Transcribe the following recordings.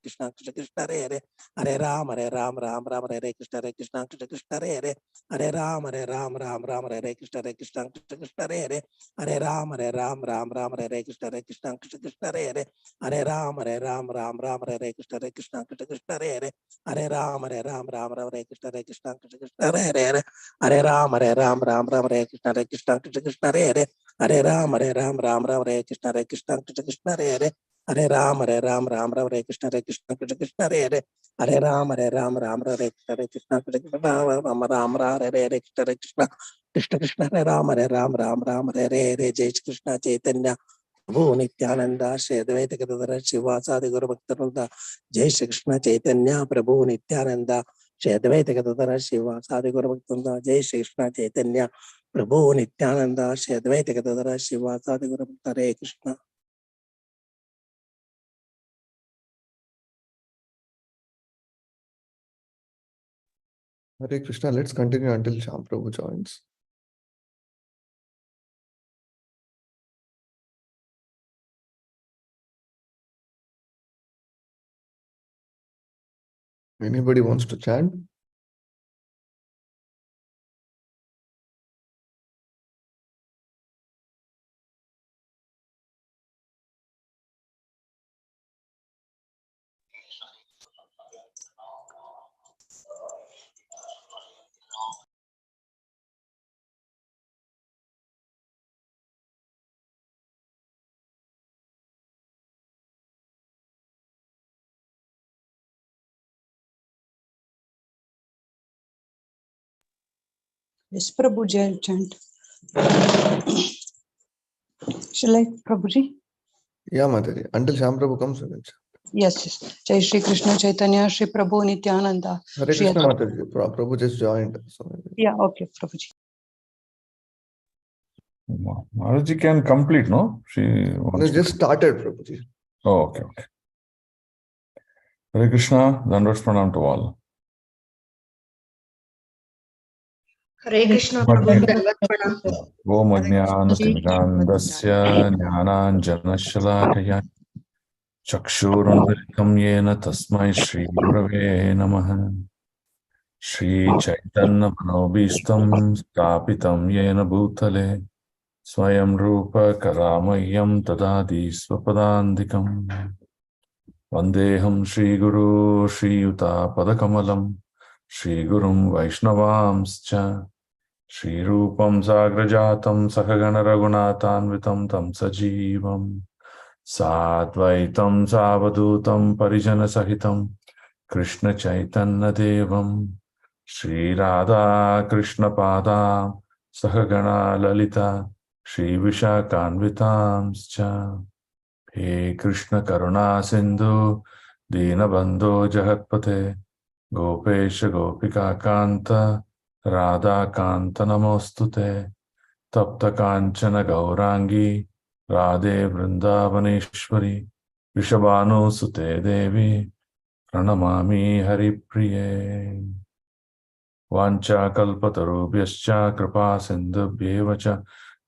Krishna Krishna Hare Hare Ram Ram Ram Hare Krishna Krishna Hare Hare Ram Ram Hare Krishna Krishna Hare Hare Ram Ram Hare Krishna Krishna Hare Hare Ram Ram Hare Krishna Krishna Hare Hare Ram Hare Krishna Krishna Hare Hare Ram Hare Krishna Krishna Hare Hare Ram Hare Krishna Krishna Hare Hare Ram Hare Krishna Krishna Hare Hare Ram Hare Krishna Krishna Ram Hare Krishna Krishna Hare Ram Hare Jai Krishna Chaitanya Prabhu Nityananda Shri Advaita Gadadhara Srivasadi Guru Bhaktivinoda Jai Shri Krishna Chaitanya Prabhu Nityananda Shri Advaita Gadadhara Srivasadi Guru Bhaktivinoda Jai Shri Krishna Chaitanya Prabhu Nityananda Shri Advaita Gadadhara Srivasadi Guru Bhaktivinoda Hare Krishna. Hare Krishna, let's continue until Shyam Prabhu joins. Anybody wants to chant? Yes, Prabhuji, I'll chant. Shall I, Prabhuji? Yeah, Mataji. Until Shyam Prabhu comes, we will chant. Yes. Jai Shri Krishna Chaitanya, Shri Prabhu Nityananda. Hare Krishna, Mataji. Prabhu just joined. So yeah, okay, Prabhuji. Mataji can complete, no? She wants just started, Prabhuji. Oh, okay. Hare Krishna, Dandavat Pranam to all. Hare Krishna, Prabhu, Dandavat Pranam. Om Ajnanatimidandasya Jnananjanashalakaya Chakshurunmilitam Yena Tasmai Shri Gurave Namaha Shri Chaitanya Manobhistam Stapitam Yena Bhutale Swayam Rupa Karamayam Tadadi Swapadandikam Vandeham Shri Guru Shri Yuta Padakamalam Shri Gurum Vaishnavamscha Shri Rupam Sagrajatam Sakagana Raghunatanvitam Tam Sajivam Sadvaitam Savadutam Parijana Sahitam Krishna Chaitanya Devam Shri Radha Krishna Pada Sakagana Lalita Shri Vishakanvitamscha He Krishna Karuna Sindhu Dinabandho Jagatpate Gopesha Gopika Kanta Radha Kanta Namostute Tapta Kanchana Gaurangi Radhe Vrindavaneshwari Vishabhanu Sute Devi Pranamami Haripriye Vancha Kalpatarubhyascha Kripa Sindhubhyevacha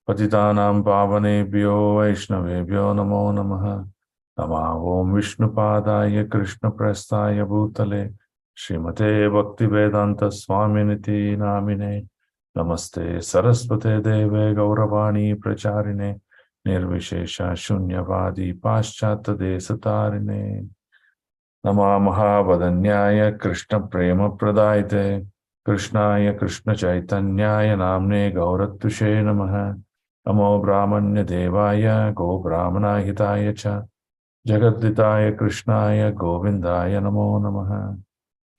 Patitanam Pavanebhyo Vaishnavebhyo Namo Namaha Nama Om Vishnupadaya Krishna Prasthaya Bhutale Srimate Bhaktivedanta Swaminiti Namine Namaste Saraswate Deve Gauravani Pracharine Nirvishesha Shunyavadi Paschata Desatarine Nama Mahavadanyaya Krishna Prema Pradaite Krishnaya Krishna Chaitanyaya Namne Gauratushe Namaha Namo Brahmanya Devaya Go Brahmana Hitaya Cha Jagaditaya Krishnaya Govindaya Namo Namaha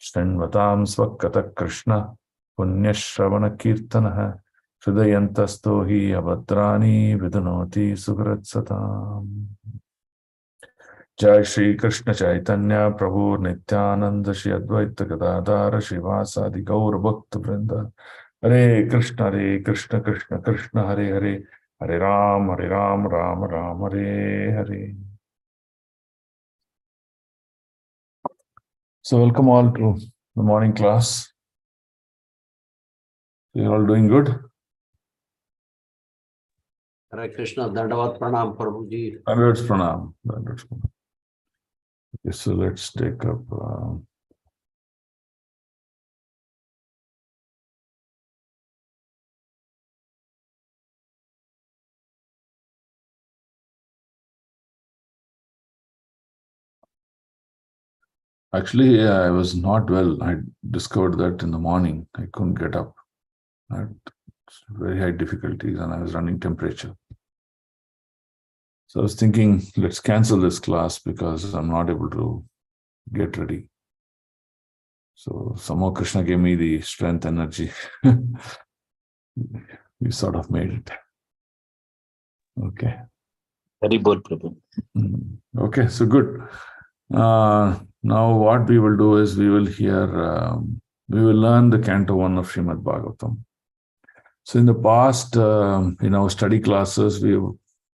Srinvatam Svakata Krishna Punyashravana Kirtanaha Hridayantasto hi abhadrani vidunoti sugratsatam. Jai Shri Krishna Chaitanya Prabhu Nityananda Shri Advaita Gadadhara Srivasadi Gaur Bhakta Vrinda Hare Krishna Krishna Krishna Hare Hare Hare Ram Ram Ram Hare Hare. So welcome all to the morning class. You're all doing good? Hare Krishna, Dandavat Pranam, Prabhuji. Dandavat Pranam. Okay, so let's take up. Actually, I was not well. I discovered that in the morning. I couldn't get up. I had very high difficulties and I was running temperature. So I was thinking, let's cancel this class because I'm not able to get ready. So somehow Krishna gave me the strength, energy. We sort of made it. Okay. Very good, Prabhu. Okay, so good. Now what we will do is we will learn the Canto 1 of Srimad Bhagavatam. So in the past, in our study classes, we have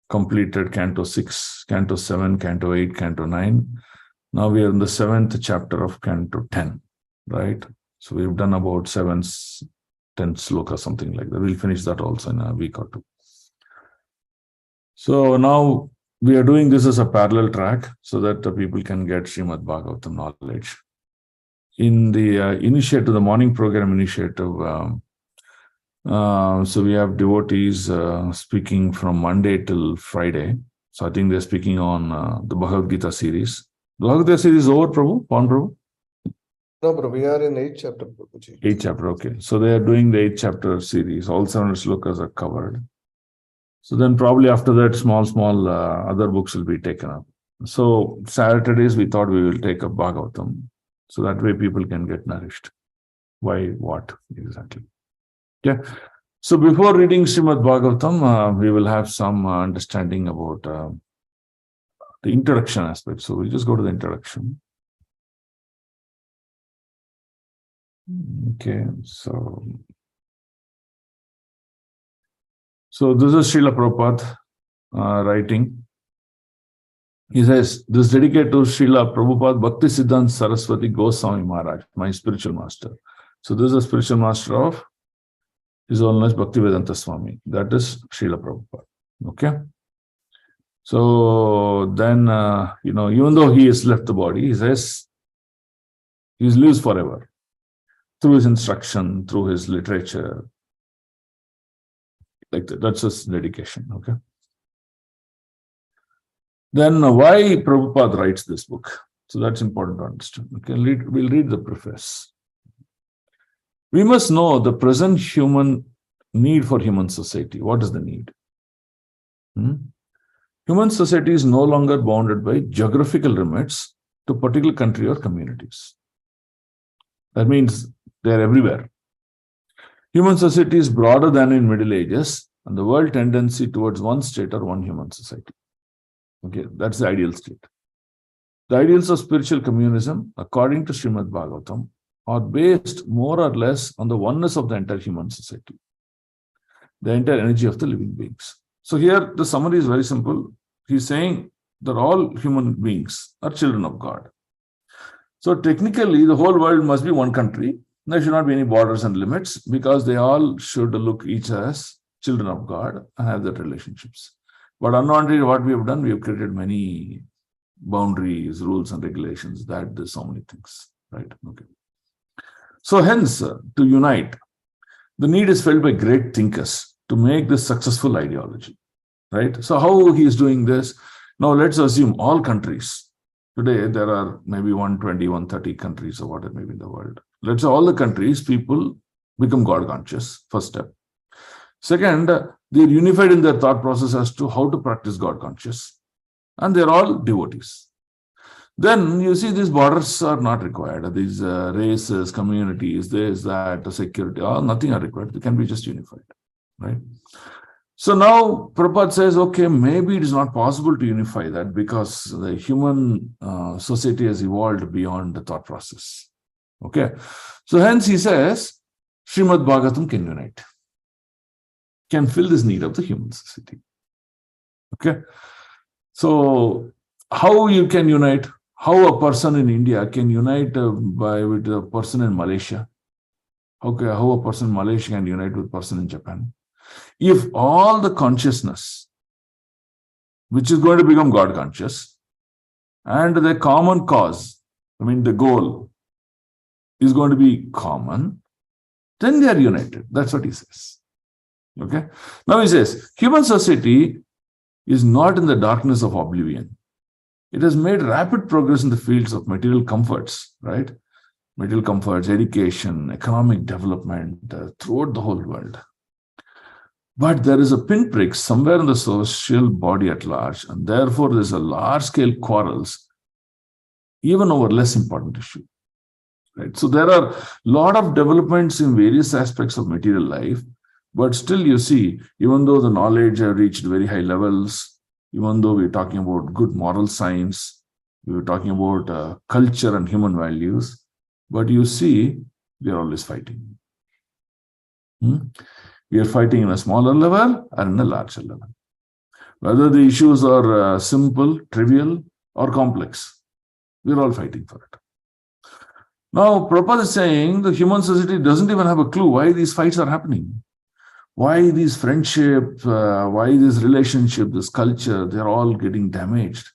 completed Canto 6, Canto 7, Canto 8, Canto 9. Now we are in the 7th chapter of Canto 10, right? So we've done about 10 sloka, something like that. We'll finish that also in a week or two. So now we are doing this as a parallel track so that the people can get Srimad Bhagavatam knowledge. In the initiative, the morning program initiative, so we have devotees speaking from Monday till Friday. So I think they're speaking on the Bhagavad Gita series. The Bhagavad Gita series is over, Prabhu? Pawan Prabhu? No, bro, we are in 8th chapter, Prabhuji. 8th chapter, okay. So they are doing the 8th chapter series. All 700 slokas are covered. So then probably after that, small other books will be taken up. So Saturdays, we thought we will take up Bhagavatam. So that way people can get nourished. Why, what exactly? Yeah. So before reading Srimad Bhagavatam, we will have some understanding about the introduction aspect. So we'll just go to the introduction. Okay, so this is Srila Prabhupada writing. He says, this is dedicated to Srila Prabhupada Bhakti Siddhanta Saraswati Goswami Maharaj, my spiritual master. So this is a spiritual master of His Holiness Bhaktivedanta Swami. That is Srila Prabhupada. Okay. So then, even though he has left the body, he says he lives forever through his instruction, through his literature. Like that. That's his dedication. Okay. Then why Prabhupada writes this book? So that's important to understand. Okay, we'll read the preface. We must know the present human need for human society. What is the need? Human society is no longer bounded by geographical limits to particular country or communities. That means they're everywhere. Human society is broader than in Middle Ages and the world tendency towards one state or one human society. Okay, that's the ideal state. The ideals of spiritual communism, according to Srimad Bhagavatam, are based more or less on the oneness of the entire human society, the entire energy of the living beings. So here the summary is very simple. He's saying that all human beings are children of God. So technically, the whole world must be one country. There should not be any borders and limits because they all should look each as children of God and have that relationships. But unknowingly, what we have done, we have created many boundaries, rules, and regulations that do so many things, right? Okay. So hence, to unite, the need is felt by great thinkers to make this successful ideology, right? So how he is doing this? Now let's assume all countries. Today, there are maybe 120, 130 countries or whatever maybe in the world. Let's say all the countries, people become God conscious, first step. Second, they're unified in their thought process as to how to practice God conscious. And they're all devotees. Then you see these borders are not required. These races, communities, this, that, security, all nothing are required. They can be just unified, right? So now Prabhupada says, okay, maybe it is not possible to unify that because the human society has evolved beyond the thought process. Okay. So hence he says, Srimad Bhagavatam can unite, can fill this need of the human society. Okay. So how you can unite? How a person in India can unite with a person in Malaysia? How a person in Malaysia can unite with a person in Japan? If all the consciousness, which is going to become God conscious, and the common cause, the goal, is going to be common, then they are united. That's what he says. Okay. Now he says, human society is not in the darkness of oblivion. It has made rapid progress in the fields of material comforts, right? Material comforts, education, economic development throughout the whole world. But there is a pinprick somewhere in the social body at large, and therefore there's a large-scale quarrels, even over less important issue. Right? So there are a lot of developments in various aspects of material life, but still you see, even though the knowledge have reached very high levels, even though we're talking about good moral science, we were talking about culture and human values, but you see, we are always fighting. We are fighting in a smaller level and in a larger level. Whether the issues are simple, trivial, or complex, we're all fighting for it. Now, Prabhupada is saying the human society doesn't even have a clue why these fights are happening. Why these friendships, why this relationship, this culture, they're all getting damaged.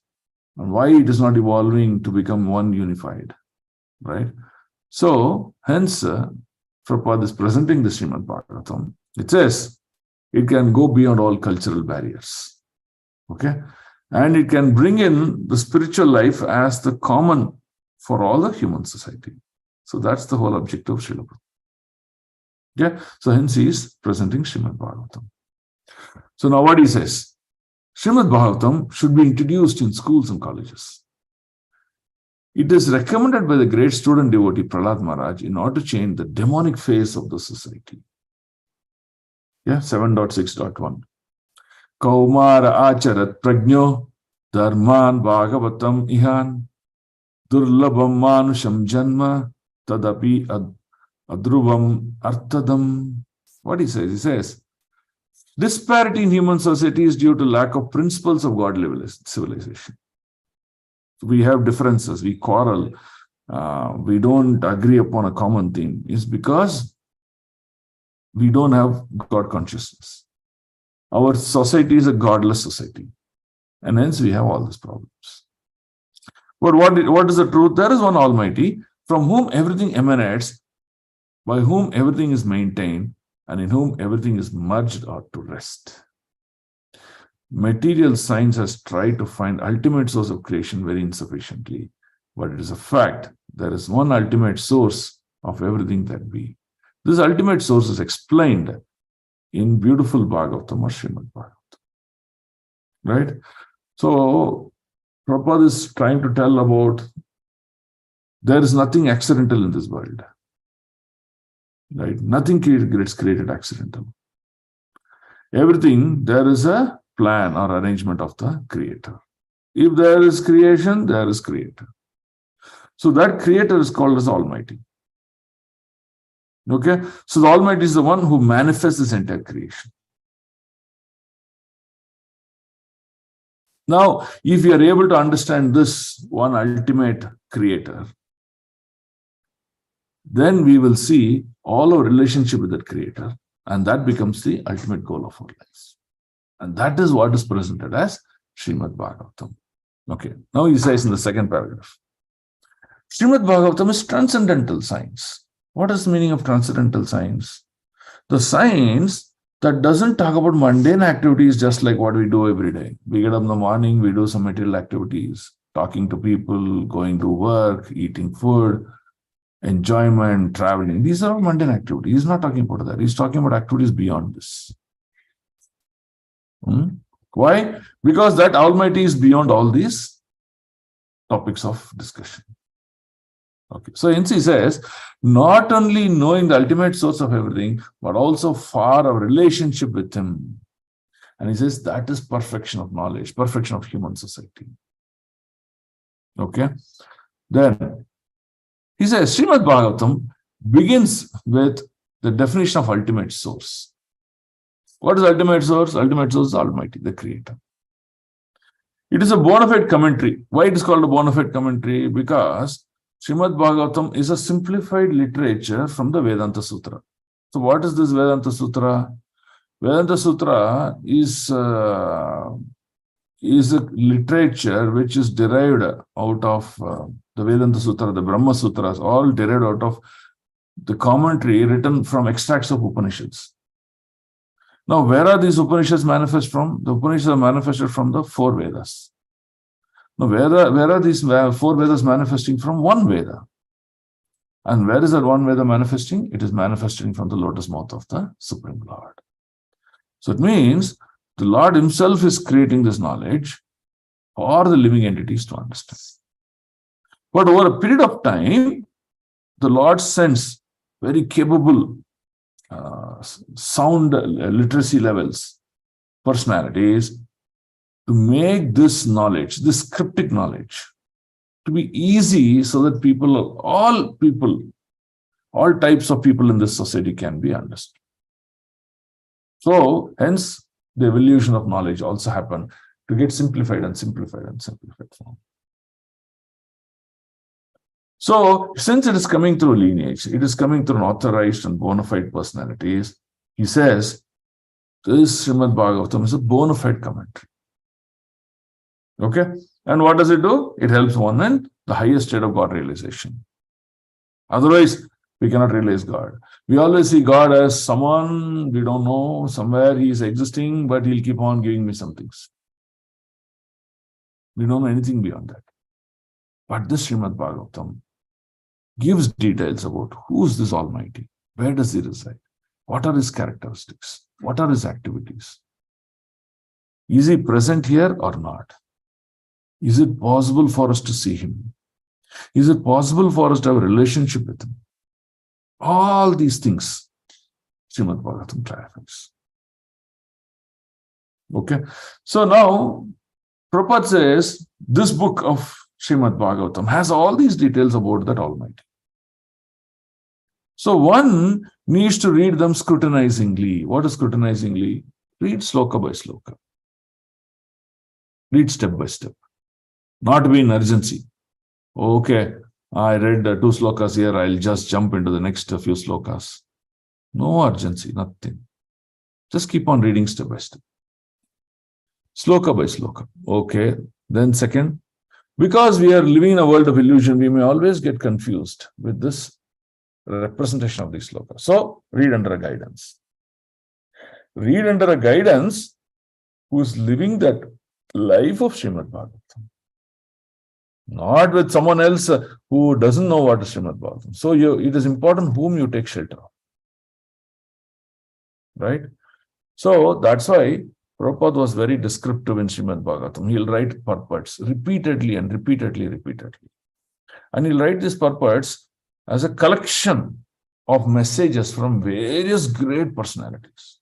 And why it is not evolving to become one unified, right? So, hence, Prabhupada is presenting the Srimad Bhagavatam. It says it can go beyond all cultural barriers, okay? And it can bring in the spiritual life as the common for all the human society. So that's the whole objective of Srila Prabhupada. Okay? So hence he is presenting Srimad Bhagavatam. So now what he says, Srimad Bhagavatam should be introduced in schools and colleges. It is recommended by the great student devotee Prahlad Maharaj in order to change the demonic face of the society. Yeah, 7.6.1. Kaumara acharat prajno dharman bhagavatam ihan durlabam manusham janma tadapi adruvam arthadam. What he says? He says, disparity in human society is due to lack of principles of godly civilization. We have differences, we quarrel, we don't agree upon a common thing. It's because we don't have God consciousness. Our society is a godless society. And hence we have all these problems. But what is the truth? There is one Almighty from whom everything emanates, by whom everything is maintained, and in whom everything is merged or to rest. Material science has tried to find ultimate source of creation very insufficiently, but it is a fact there is one ultimate source of everything that be. This ultimate source is explained in beautiful Bhagavatam or Srimad Bhagavatam. Right? So, Prabhupada is trying to tell about there is nothing accidental in this world. Right? Nothing gets created accidental. Everything, there is a plan or arrangement of the creator. If there is creation, there is creator. So that creator is called as Almighty. Okay? So the Almighty is the one who manifests this entire creation. Now, if you are able to understand this one ultimate creator, then we will see all our relationship with that creator, and that becomes the ultimate goal of our lives. And that is what is presented as Srimad Bhagavatam. Okay, now he says in the second paragraph, Srimad Bhagavatam is transcendental science. What is the meaning of transcendental science? The science that doesn't talk about mundane activities just like what we do every day. We get up in the morning, we do some material activities, talking to people, going to work, eating food, enjoyment, traveling. These are all mundane activities. He's not talking about that. He's talking about activities beyond this. Why? Because that Almighty is beyond all these topics of discussion. Okay, so hence he says, not only knowing the ultimate source of everything, but also for our relationship with him. And he says that is perfection of knowledge, perfection of human society. Okay, then he says, Srimad Bhagavatam begins with the definition of ultimate source. What is ultimate source? Ultimate source is Almighty, the Creator. It is a bona fide commentary. Why it is called a bona fide commentary? Because Srimad Bhagavatam is a simplified literature from the Vedanta Sutra. So what is this Vedanta Sutra? Vedanta Sutra is is a literature which is derived out of the Vedanta Sutra, the Brahma Sutras, all derived out of the commentary written from extracts of Upanishads. Now, where are these Upanishads manifest from? The Upanishads are manifested from the 4 Vedas. Now, where are these 4 Vedas manifesting from? One Veda. And where is that one Veda manifesting? It is manifesting from the lotus mouth of the Supreme Lord. So it means the Lord himself is creating this knowledge for the living entities to understand. But over a period of time, the Lord sends very capable, sound literacy levels, personalities, to make this knowledge, this cryptic knowledge, to be easy so that all types of people in this society can be understood. So, hence, the evolution of knowledge also happened to get simplified and simplified and simplified form. So, since it is coming through lineage, it is coming through authorized and bona fide personalities, he says, this Srimad Bhagavatam is a bona fide commentary. Okay? And what does it do? It helps one in the highest state of God realization. Otherwise, we cannot realize God. We always see God as someone we don't know, somewhere he is existing, but he'll keep on giving me some things. We don't know anything beyond that. But this Srimad Bhagavatam gives details about who is this Almighty, where does he reside, what are his characteristics, what are his activities. Is he present here or not? Is it possible for us to see him? Is it possible for us to have a relationship with him? All these things, Srimad Bhagavatam clarifies. Okay. So now, Prabhupada says, this book of Srimad Bhagavatam has all these details about that Almighty. So one needs to read them scrutinizingly. What is scrutinizingly? Read sloka by sloka. Read step by step. Not be in urgency. Okay, I read 2 slokas here, I'll just jump into the next few slokas. No urgency, nothing. Just keep on reading step by step. Sloka by sloka. Okay, then second, because we are living in a world of illusion, we may always get confused with this representation of these slokas. So, read under a guidance. Read under a guidance who is living that life of Srimad Bhagavatam. Not with someone else who doesn't know what is Srimad Bhagavatam. So it is important whom you take shelter of. Right? So that's why Prabhupada was very descriptive in Srimad Bhagavatam. He'll write purports repeatedly and repeatedly. And he'll write these purports as a collection of messages from various great personalities.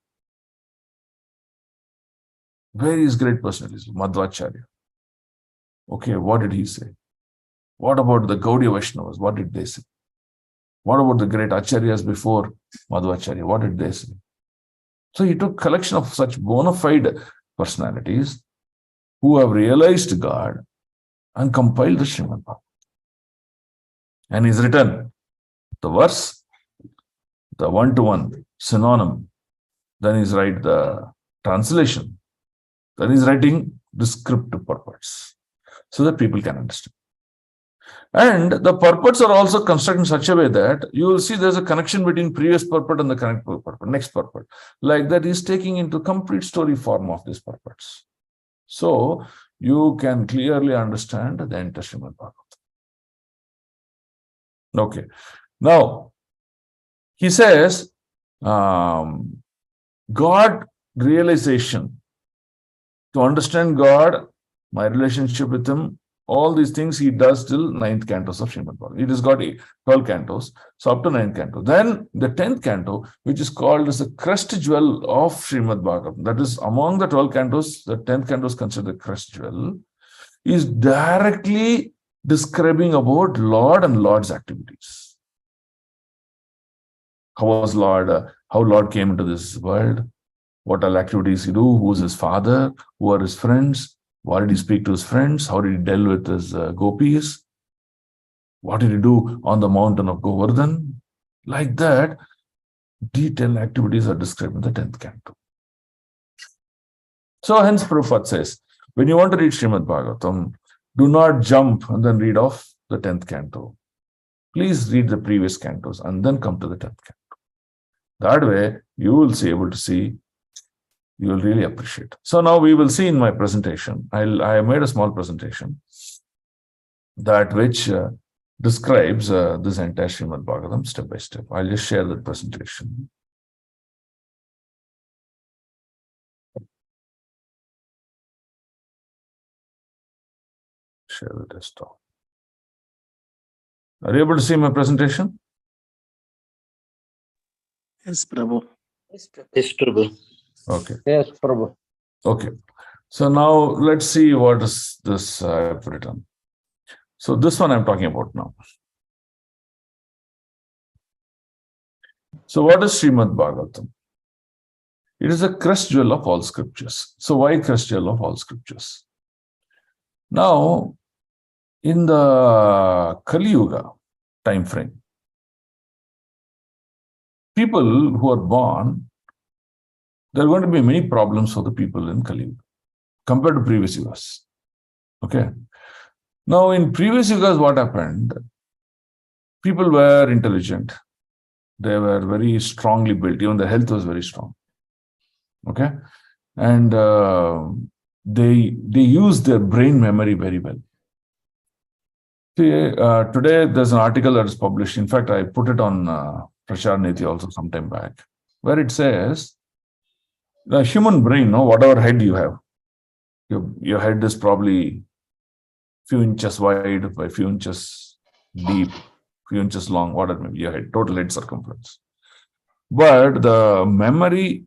Various great personalities. Madhvacharya. Okay, what did he say? What about the Gaudiya Vaishnavas? What did they say? What about the great Acharyas before Madhvacharya? What did they say? So he took collection of such bona fide personalities who have realized God and compiled the Srimad Bhagavatam. And he's written the verse, the one-to-one synonym. Then he's write the translation. Then he's writing descriptive purports so that people can understand. And the purports are also constructed in such a way that you will see there's a connection between previous purport and the purport, next purport. Like that is taking into complete story form of these purports. So you can clearly understand the entire Srimad Bhagavatam. Okay. Now, he says, God realization. To understand God, my relationship with him, all these things he does till 9th cantos of Srimad Bhagavatam. It has got 12 cantos, so up to 9th canto. Then the 10th canto, which is called as the crest jewel of Srimad Bhagavatam, that is among the 12 cantos, the 10th canto is considered the crest jewel, is directly describing about Lord and Lord's activities. How was Lord, how Lord came into this world, what all activities he do, who is his father, who are his friends, what did he speak to his friends, how did he deal with his gopis, what did he do on the mountain of Govardhan. Like that, detailed activities are described in the 10th canto. So hence Prabhupada says, When you want to read Srimad Bhagavatam, do not jump and then read off the 10th canto. Please read the previous cantos and then come to the 10th canto. That way, you will be able to see, you will really appreciate. So now we will see in my presentation, I have made a small presentation that which describes this entire Srimad Bhagavatam step by step. I'll just share the presentation. Share the desktop. Are you able to see my presentation? Yes, Prabhu. Yes, Prabhu. Okay. Yes, Prabhu. Okay. So now let's see what is this I've written. So this one I'm talking about now. So what is Srimad Bhagavatam? It is a crest jewel of all scriptures. So why crest jewel of all scriptures? Now, in the Kali Yuga time frame, people who are born, there are going to be many problems for the people in Kali Yuga compared to previous yugas. Okay. Now, in previous yugas, what happened? People were intelligent. They were very strongly built. Even the health was very strong. Okay. And they used their brain memory very well. See, today there's an article that is published. In fact, I put it on Prachar Niti also some time back, where it says the human brain, whatever head you have, your head is probably few inches wide by few inches deep, few inches long, whatever maybe your head, total head circumference. But the memory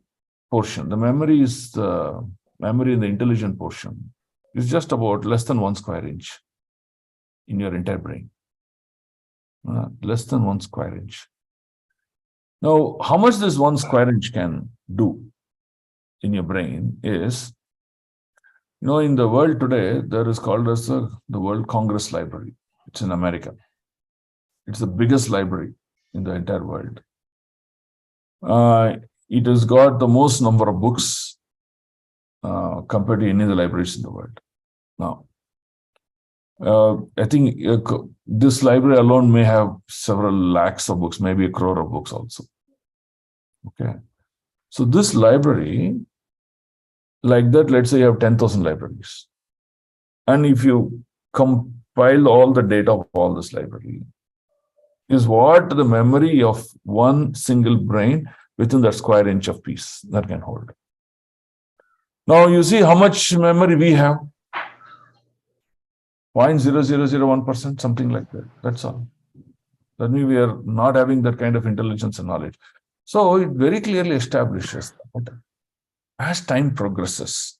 portion, the memory is the memory in the intelligent portion is just about less than 1 square inch in your entire brain. Less than 1 square inch. Now, how much this 1 square inch can do in your brain is, in the world today, there is called as the World Congress Library. It's in America. It's the biggest library in the entire world. It has got the most number of books compared to any of the libraries in the world. Now, I think this library alone may have several lakhs of books, maybe 1 crore of books also. Okay. So this library, like that, let's say you have 10,000 libraries. And if you compile all the data of all this library, is what the memory of one single brain within that square inch of piece that can hold. Now you see how much memory we have. 0.0001%, something like that. That's all. That means we are not having that kind of intelligence and knowledge. So it very clearly establishes that as time progresses,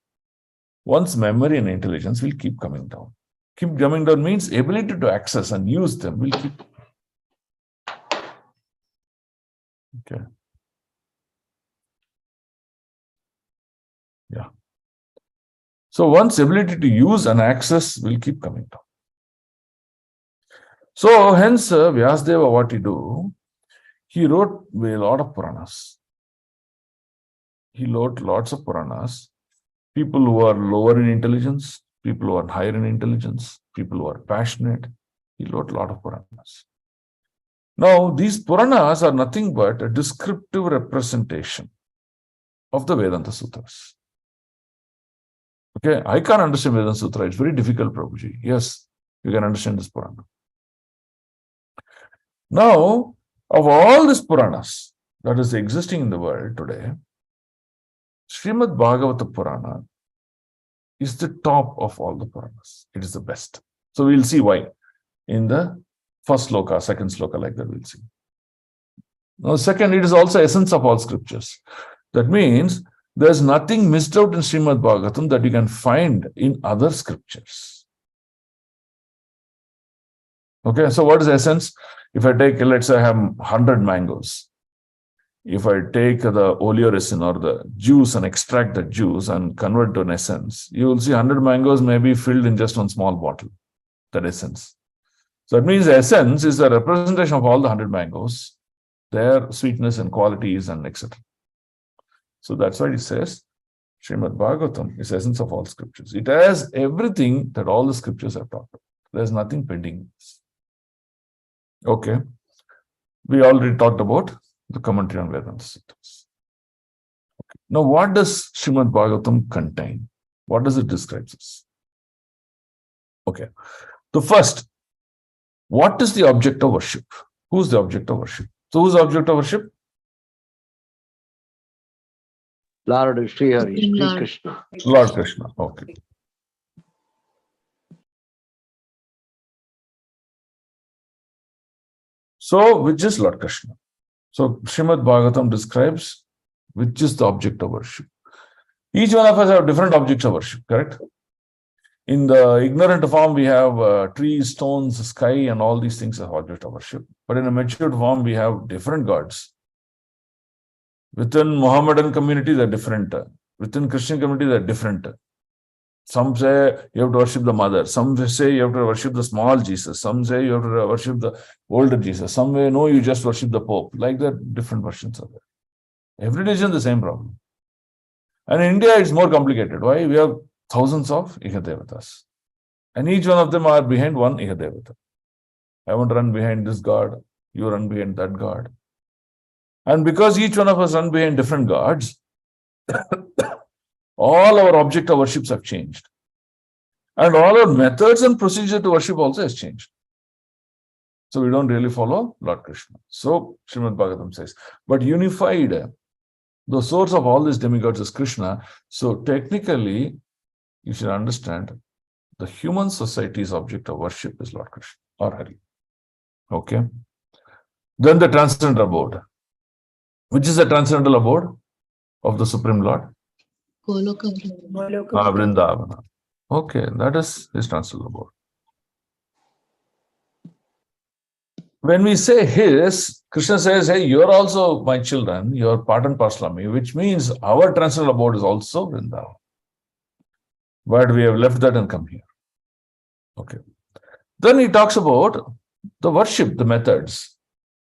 one's memory and intelligence will keep coming down. Keep coming down means ability to access and use them will keep. Okay. Yeah. So one's ability to use and access will keep coming down. So hence, Vyasadeva, what he do? He wrote a lot of Puranas. He wrote lots of Puranas. People who are lower in intelligence, people who are higher in intelligence, people who are passionate. He wrote a lot of Puranas. Now, these Puranas are nothing but a descriptive representation of the Vedanta Sutras. Okay, I can't understand Vedanta Sutra. It's very difficult, Prabhuji. Yes, you can understand this Purana. Now, of all these Puranas that is existing in the world today, Srimad Bhagavata Purana is the top of all the Puranas. It is the best. So we'll see why in the first sloka, second sloka, like that we'll see. Now, second, it is also essence of all scriptures. That means there's nothing missed out in Srimad Bhagavatam that you can find in other scriptures. Okay, so what is essence? If I take, let's say I have 100 mangoes. If I take the oleoresin or the juice and extract the juice and convert to an essence, you will see 100 mangoes may be filled in just one small bottle, that essence. So that means the essence is the representation of all the 100 mangoes, their sweetness and qualities and etc. So that's why it says, Srimad Bhagavatam is the essence of all scriptures. It has everything that all the scriptures have talked about. There's nothing pending. Okay. We already talked about the commentary on Vedanta Sutras. Okay. Now, what does Srimad Bhagavatam contain? What does it describe us? Okay. The first, what is the object of worship? Who's the object of worship? So, who's the object of worship? Lord Sri Hari, Sri Lord. Krishna. Lord Krishna. Okay. So, which is Lord Krishna? So, Srimad Bhagavatam describes which is the object of worship. Each one of us have different objects of worship, correct? In the ignorant form, we have trees, stones, sky, and all these things as object of worship. But in a matured form, we have different gods. Within Mohammedan community, they're different. Within Christian community, they're different. Some say you have to worship the mother. Some say you have to worship the small Jesus. Some say you have to worship the older Jesus. Some say no, you just worship the Pope. Like that, different versions of it. Every religion, the same problem. And in India, it's more complicated. Why? We have thousands of Ihadevatas. And each one of them are behind one Ihadevata. I want to run behind this god. You run behind that god. And because each one of us run behind different gods, all our object of worships have changed. And all our methods and procedure to worship also has changed. So we don't really follow Lord Krishna. So Srimad Bhagavatam says, but unified, the source of all these demigods is Krishna. So technically, you should understand the human society's object of worship is Lord Krishna or Hari. Okay. Then the transcendental abode. Which is the transcendental abode of the Supreme Lord? Vrindavana. Okay, that is his transcendental abode. When we say his, Krishna says, hey, you're also my children, you're part and parcel of me, which means our transcendental abode is also Vrindavan. But we have left that and come here. Okay. Then he talks about the worship, the methods,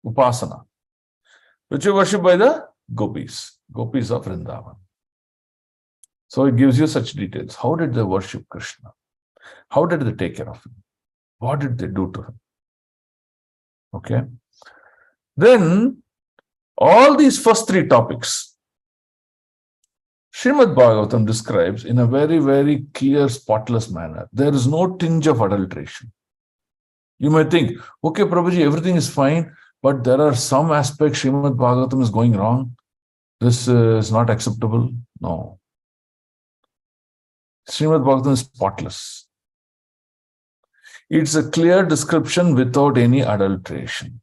upasana, which are worshipped by the gopis of Vrindavan. So it gives you such details. How did they worship Krishna? How did they take care of him? What did they do to him? Okay. Then all these first three topics, Srimad Bhagavatam describes in a very, very clear, spotless manner. There is no tinge of adulteration. You might think, okay, Prabhuji, everything is fine, but there are some aspects Srimad Bhagavatam is going wrong. This is not acceptable. No. Srimad Bhagavatam is spotless. It's a clear description without any adulteration.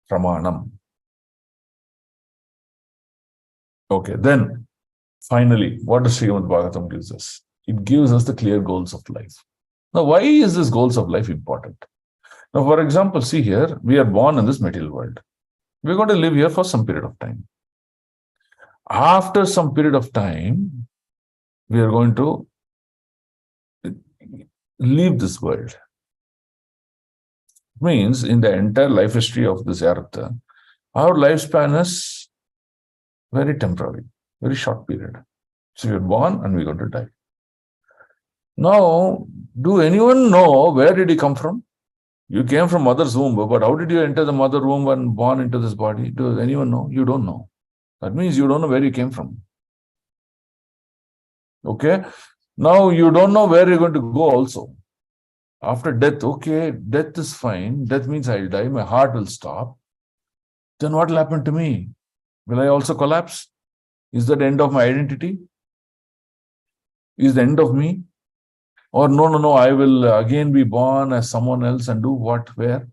Pramanam. Okay, then finally, what does Srimad Bhagavatam gives us? It gives us the clear goals of life. Now, why is this goals of life important? Now, for example, see here, we are born in this material world. We're going to live here for some period of time. After some period of time, we are going to leave this world. Means in the entire life history of this earth, our lifespan is very temporary, very short period. So you're born and we're going to die. Now, do anyone know where did you come from? You came from mother's womb, but how did you enter the mother womb and born into this body? Does anyone know? You don't know. That means you don't know where you came from. Okay. Now you don't know where you're going to go also. After death, okay, death is fine. Death means I'll die. My heart will stop. Then what will happen to me? Will I also collapse? Is that the end of my identity? Is the end of me? Or no, I will again be born as someone else and do what, where?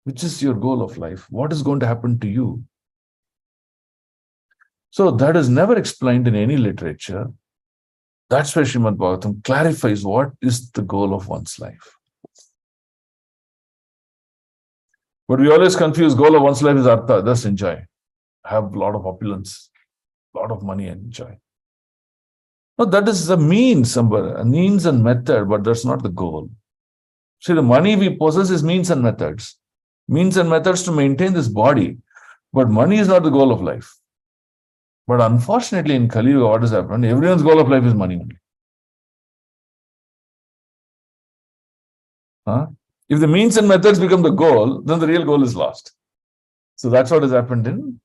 Which is your goal of life? What is going to happen to you? So that is never explained in any literature. That's why Srimad Bhagavatam clarifies what is the goal of one's life. But we always confuse goal of one's life is artha, just enjoy. Have a lot of opulence, a lot of money and enjoy. No, that is the means and method, but that's not the goal. See, the money we possess is means and methods. Means and methods to maintain this body. But money is not the goal of life. But unfortunately, in Kali Yuga, what has happened? Everyone's goal of life is money only. Huh? If the means and methods become the goal, then the real goal is lost. So that's what has happened in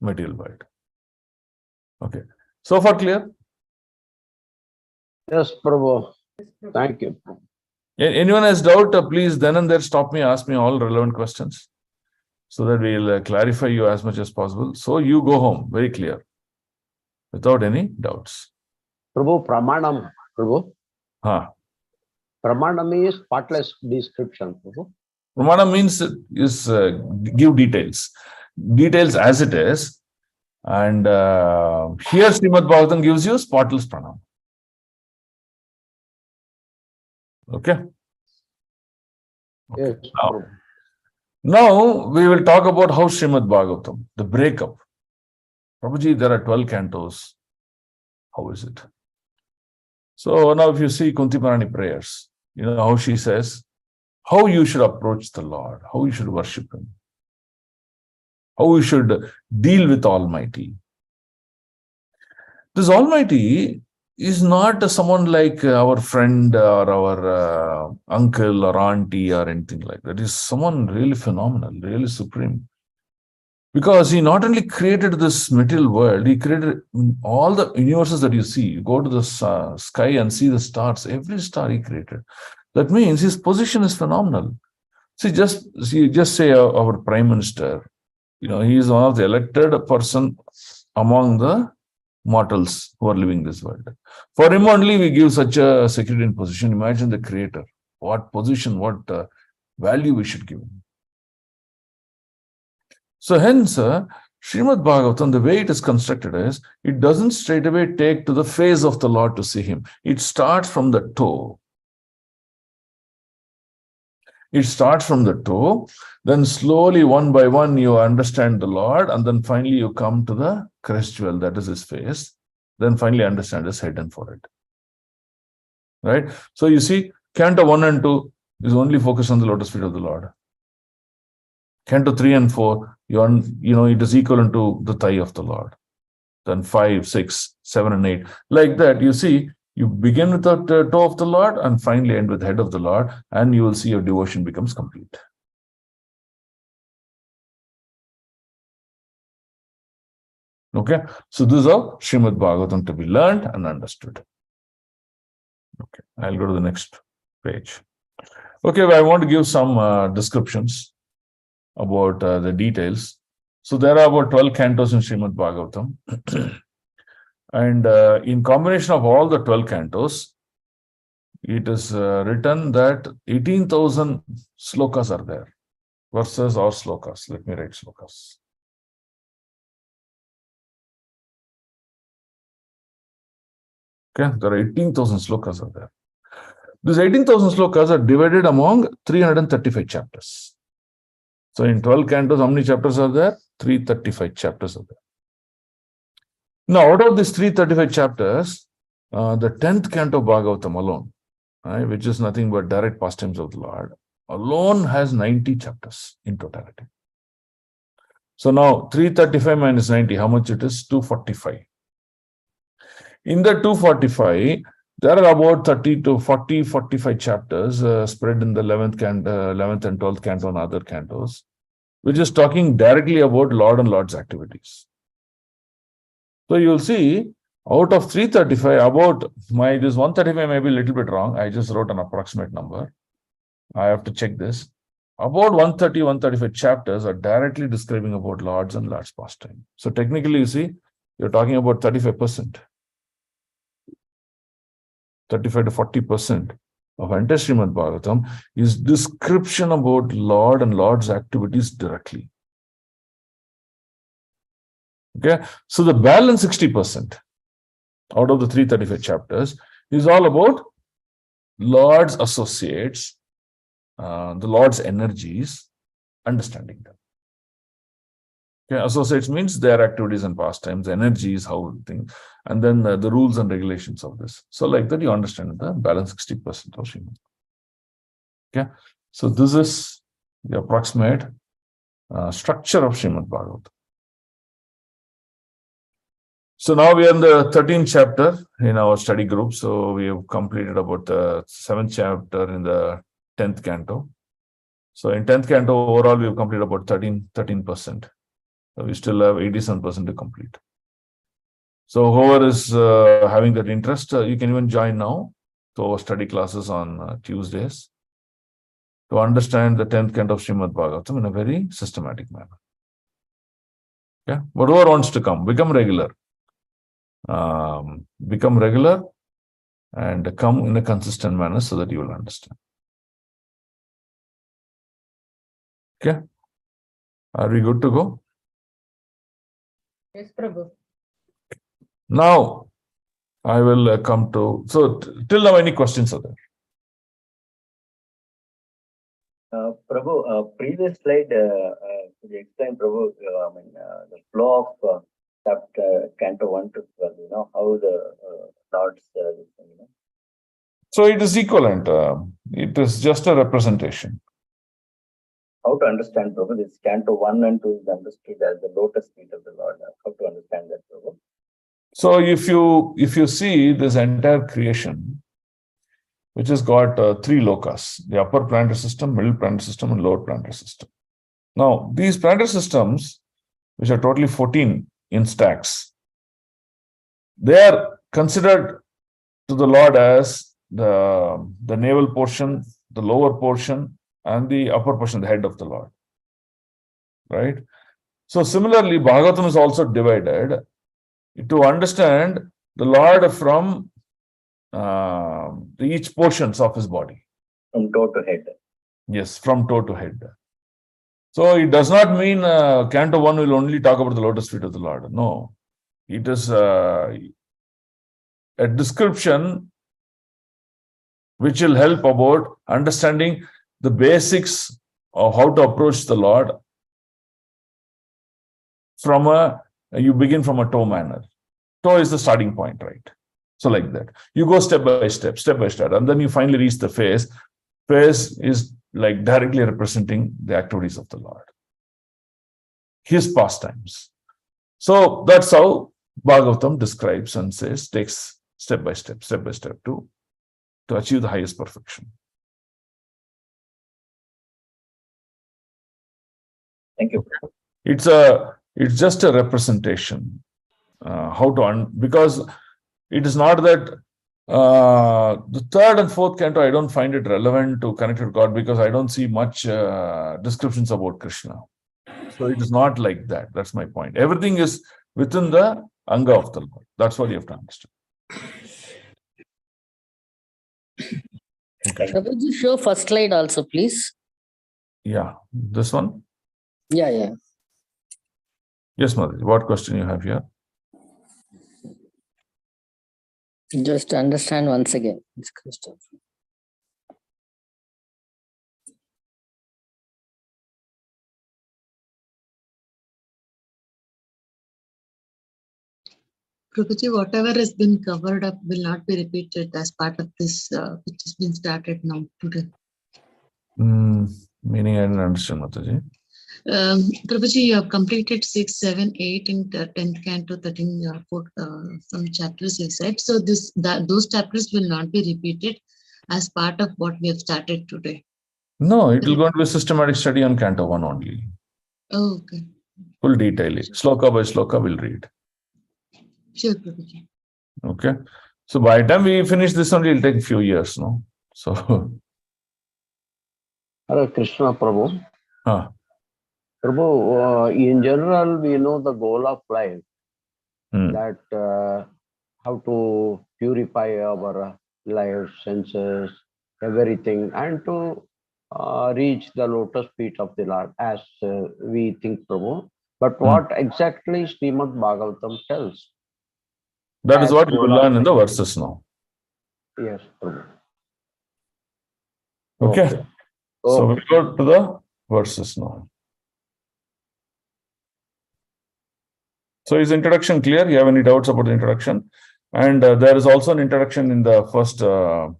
material world. Okay. So far clear? Yes, Prabhu. Thank you. Anyone has doubt, please then and there stop me, ask me all relevant questions so that we'll clarify you as much as possible. So you go home very clear without any doubts. Prabhu, Pramanam. Prabhu. Huh. Pramanam is spotless description. Prabhu. Pramana means is give details. Details as it is. And here Srimad Bhagavatam gives you spotless pranam. Okay. Yes, Prabhu. Now we will talk about how Srimad Bhagavatam, the breakup. Prabhuji, there are 12 cantos. How is it? So now if you see Kunti Maharani prayers, you know how she says, how you should approach the Lord, how you should worship Him, how you should deal with Almighty. This Almighty is not someone like our friend or our uncle or auntie or anything like that. It's someone really phenomenal, really supreme. Because He not only created this material world, He created all the universes that you see. You go to the sky and see the stars. Every star He created. That means His position is phenomenal. See, just say our Prime Minister, he is one of the elected person among the mortals who are living this world. For Him only we give such a security and position. Imagine the Creator. What position, what value we should give Him. So hence, Srimad Bhagavatam, the way it is constructed is, it doesn't straight away take to the face of the Lord to see Him. It starts from the toe. It starts from the toe, then slowly, one by one, you understand the Lord, and then finally you come to the crest jewel, that is His face. Then finally understand His head and forehead. Right? So you see, Canto 1 and 2 is only focused on the lotus feet of the Lord. Canto 3 and 4, it is equivalent to the thigh of the Lord. Then 5, 6, 7, and 8. Like that, you see, you begin with the toe of the Lord and finally end with the head of the Lord, and you will see your devotion becomes complete. Okay, so this is how Srimad Bhagavatam to be learned and understood. Okay, I'll go to the next page. Okay, I want to give some descriptions about the details. So there are about 12 cantos in Srimad Bhagavatam. And in combination of all the 12 cantos, it is written that 18,000 slokas are there. Verses or slokas. Let me write slokas. Okay, there are 18,000 slokas are there. These 18,000 slokas are divided among 335 chapters. So in 12 cantos, how many chapters are there? 335 chapters are there. Now, out of these 335 chapters, the 10th canto Bhagavatam alone, right, which is nothing but direct pastimes of the Lord, alone has 90 chapters in totality. So now 335 minus 90, how much it is? 245. In the 245, there are about 30 to 40, 45 chapters spread in the 11th and 12th canto and other cantos, which is talking directly about Lord and Lord's activities. So you'll see, out of 335, about this 135 may be a little bit wrong. I just wrote an approximate number. I have to check this. About 130, 135 chapters are directly describing about Lord's and Lord's pastime. So technically, you see, you're talking about 35%. 35 to 40% of entire Srimad Bhagavatam is description about Lord and Lord's activities directly. Okay, so the balance 60% out of the 335 chapters is all about Lord's associates, the Lord's energies, understanding them. Okay, associates means their activities and pastimes, energies, how things, and then the rules and regulations of this. So like that, you understand the balance 60% of Srimad. Okay, so this is the approximate structure of Srimad Bhagavatam. So now we are in the 13th chapter in our study group. So we have completed about the 7th chapter in the 10th canto. So in 10th canto, overall, we have completed about 13%. So we still have 87% to complete. So whoever is having that interest, you can even join now to our study classes on Tuesdays to understand the 10th canto of Srimad Bhagavatam in a very systematic manner. Yeah, whatever wants to come, become regular. Become regular and come in a consistent manner so that you will understand. Okay, are we good to go? Yes, Prabhu. Now I will come to, so till now any questions are there? Prabhu, previous slide, could you explain, Prabhu, the flow of chapter Canto 1 to 12, how the Lord's, So it is equivalent. It is just a representation. how to understand, Prabhu, this Canto 1 and 2 is understood as the lotus feet of the Lord. How to understand that, Prabhu? So if you see this entire creation, which has got 3 lokas, the upper planetary system, middle planetary system, and lower planetary system. Now, these planetary systems, which are totally 14 in stacks, they are considered to the Lord as the navel portion, the lower portion, and the upper portion, the head of the Lord. Right? So similarly, Bhagavatam is also divided to understand the Lord from each portions of his body. From toe to head. Yes, from toe to head. So it does not mean Canto 1 will only talk about the lotus feet of the Lord. No, it is a description which will help about understanding the basics of how to approach the Lord you begin from a toe manner. Toe is the starting point, right? So like that. You go step by step, and then you finally reach the face. Face is like directly representing the activities of the Lord, his pastimes. So that's how Bhagavatam describes and says, takes step by step to achieve the highest perfection. Thank you. It's just a representation. Because it is not that the 3rd and 4th canto, I don't find it relevant to connect with God because I don't see much descriptions about Krishna. So it is not like that. That's my point. Everything is within the Anga of the Lord. That's what you have to understand. Okay. Prabhuji, show first slide also, please. Yeah, this one? Yeah. Yes, Mother. What question you have here? Just understand once again. It's Christopher. Prabhuji, whatever has been covered up will not be repeated as part of this, which has been started now today. Meaning I didn't understand, Mataji. Prabhuji, you have completed 6, 7, 8 in the 10th canto, 13, some chapters you said. So those chapters will not be repeated as part of what we have started today. No, it will go into a systematic study on Canto 1 only. Oh, okay. Full detail. Sloka by sloka we'll read. Sure, Prabhuji. Okay. So by the time we finish this only, it'll take a few years, no? So Hare Krishna, Prabhu. Prabhu, in general, we know the goal of life, that how to purify our life, senses, everything, and to reach the lotus feet of the Lord, as we think, Prabhu. But what exactly Srimad Bhagavatam tells? That is what you will learn in the verses now. Yes, Prabhu. Okay. So we go to the verses now. So is introduction clear? You have any doubts about the introduction? And there is also an introduction in the first, in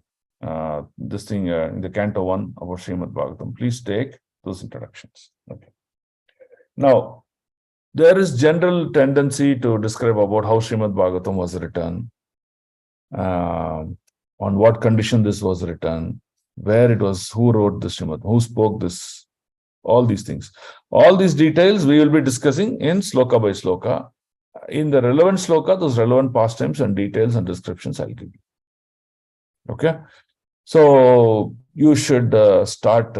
the Canto 1 about Srimad Bhagavatam. Please take those introductions. Okay. Now, There is general tendency to describe about how Srimad Bhagavatam was written, on what condition this was written, where it was, who wrote this Srimad, who spoke this, all these things. All these details we will be discussing in sloka by sloka. In the relevant sloka, those relevant pastimes and details and descriptions I'll give you. Okay? So you should start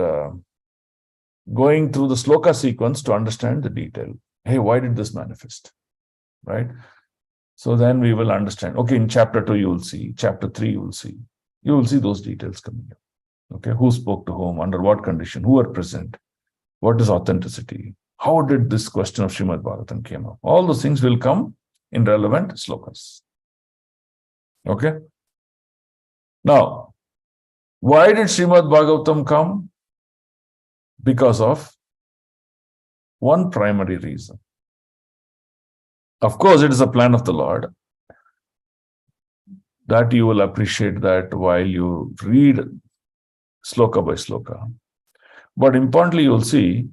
going through the sloka sequence to understand the detail. Hey, why did this manifest? Right? So then we will understand. Okay, in chapter 2 you will see, chapter 3 you will see. You will see those details coming up. Okay, who spoke to whom, under what condition, who were present, what is authenticity, how did this question of Srimad Bhagavatam came up? All those things will come in relevant slokas. Okay? Now, why did Srimad Bhagavatam come? Because of one primary reason. Of course, it is a plan of the Lord. That you will appreciate that while you read sloka by sloka. But importantly, you will see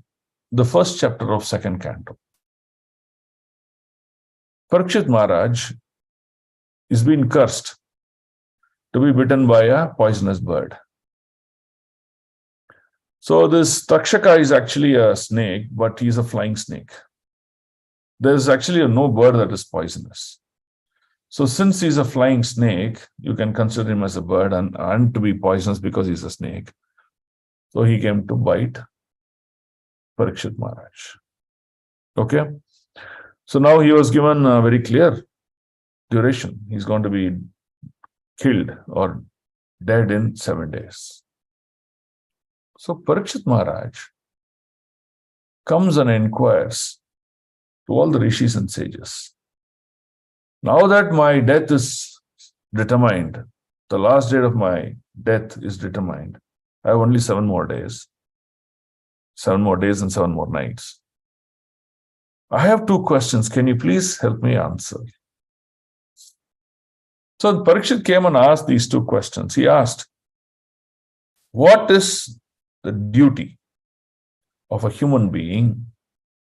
the first chapter of second canto. Parikshit Maharaj is being cursed to be bitten by a poisonous bird. So this Takshaka is actually a snake, but he's a flying snake. There is actually no bird that is poisonous. So since he's a flying snake, you can consider him as a bird and to be poisonous because he's a snake. So he came to bite Parikshit Maharaj. Okay. So now he was given a very clear duration. He's going to be killed or dead in 7 days. So Parikshit Maharaj comes and inquires to all the rishis and sages. Now that my death is determined, the last date of my death is determined, I have only 7 more days. 7 more days and 7 more nights. I have 2 questions. Can you please help me answer? So Parikshit came and asked these 2 questions. He asked, what is the duty of a human being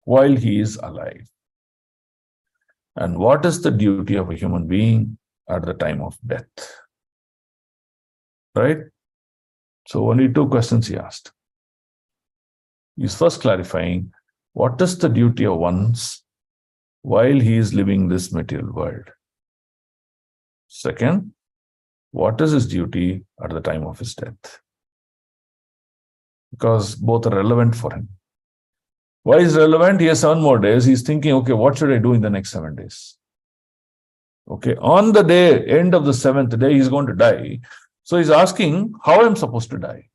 while he is alive? And what is the duty of a human being at the time of death? Right? So only 2 questions he asked. He's first clarifying, what is the duty of one's while he is living this material world? Second, what is his duty at the time of his death? Because both are relevant for him. Why is relevant? He has 7 more days. He's thinking, okay, what should I do in the next 7 days? Okay, on the day, end of the 7th day, he's going to die. So he's asking, how I'm supposed to die?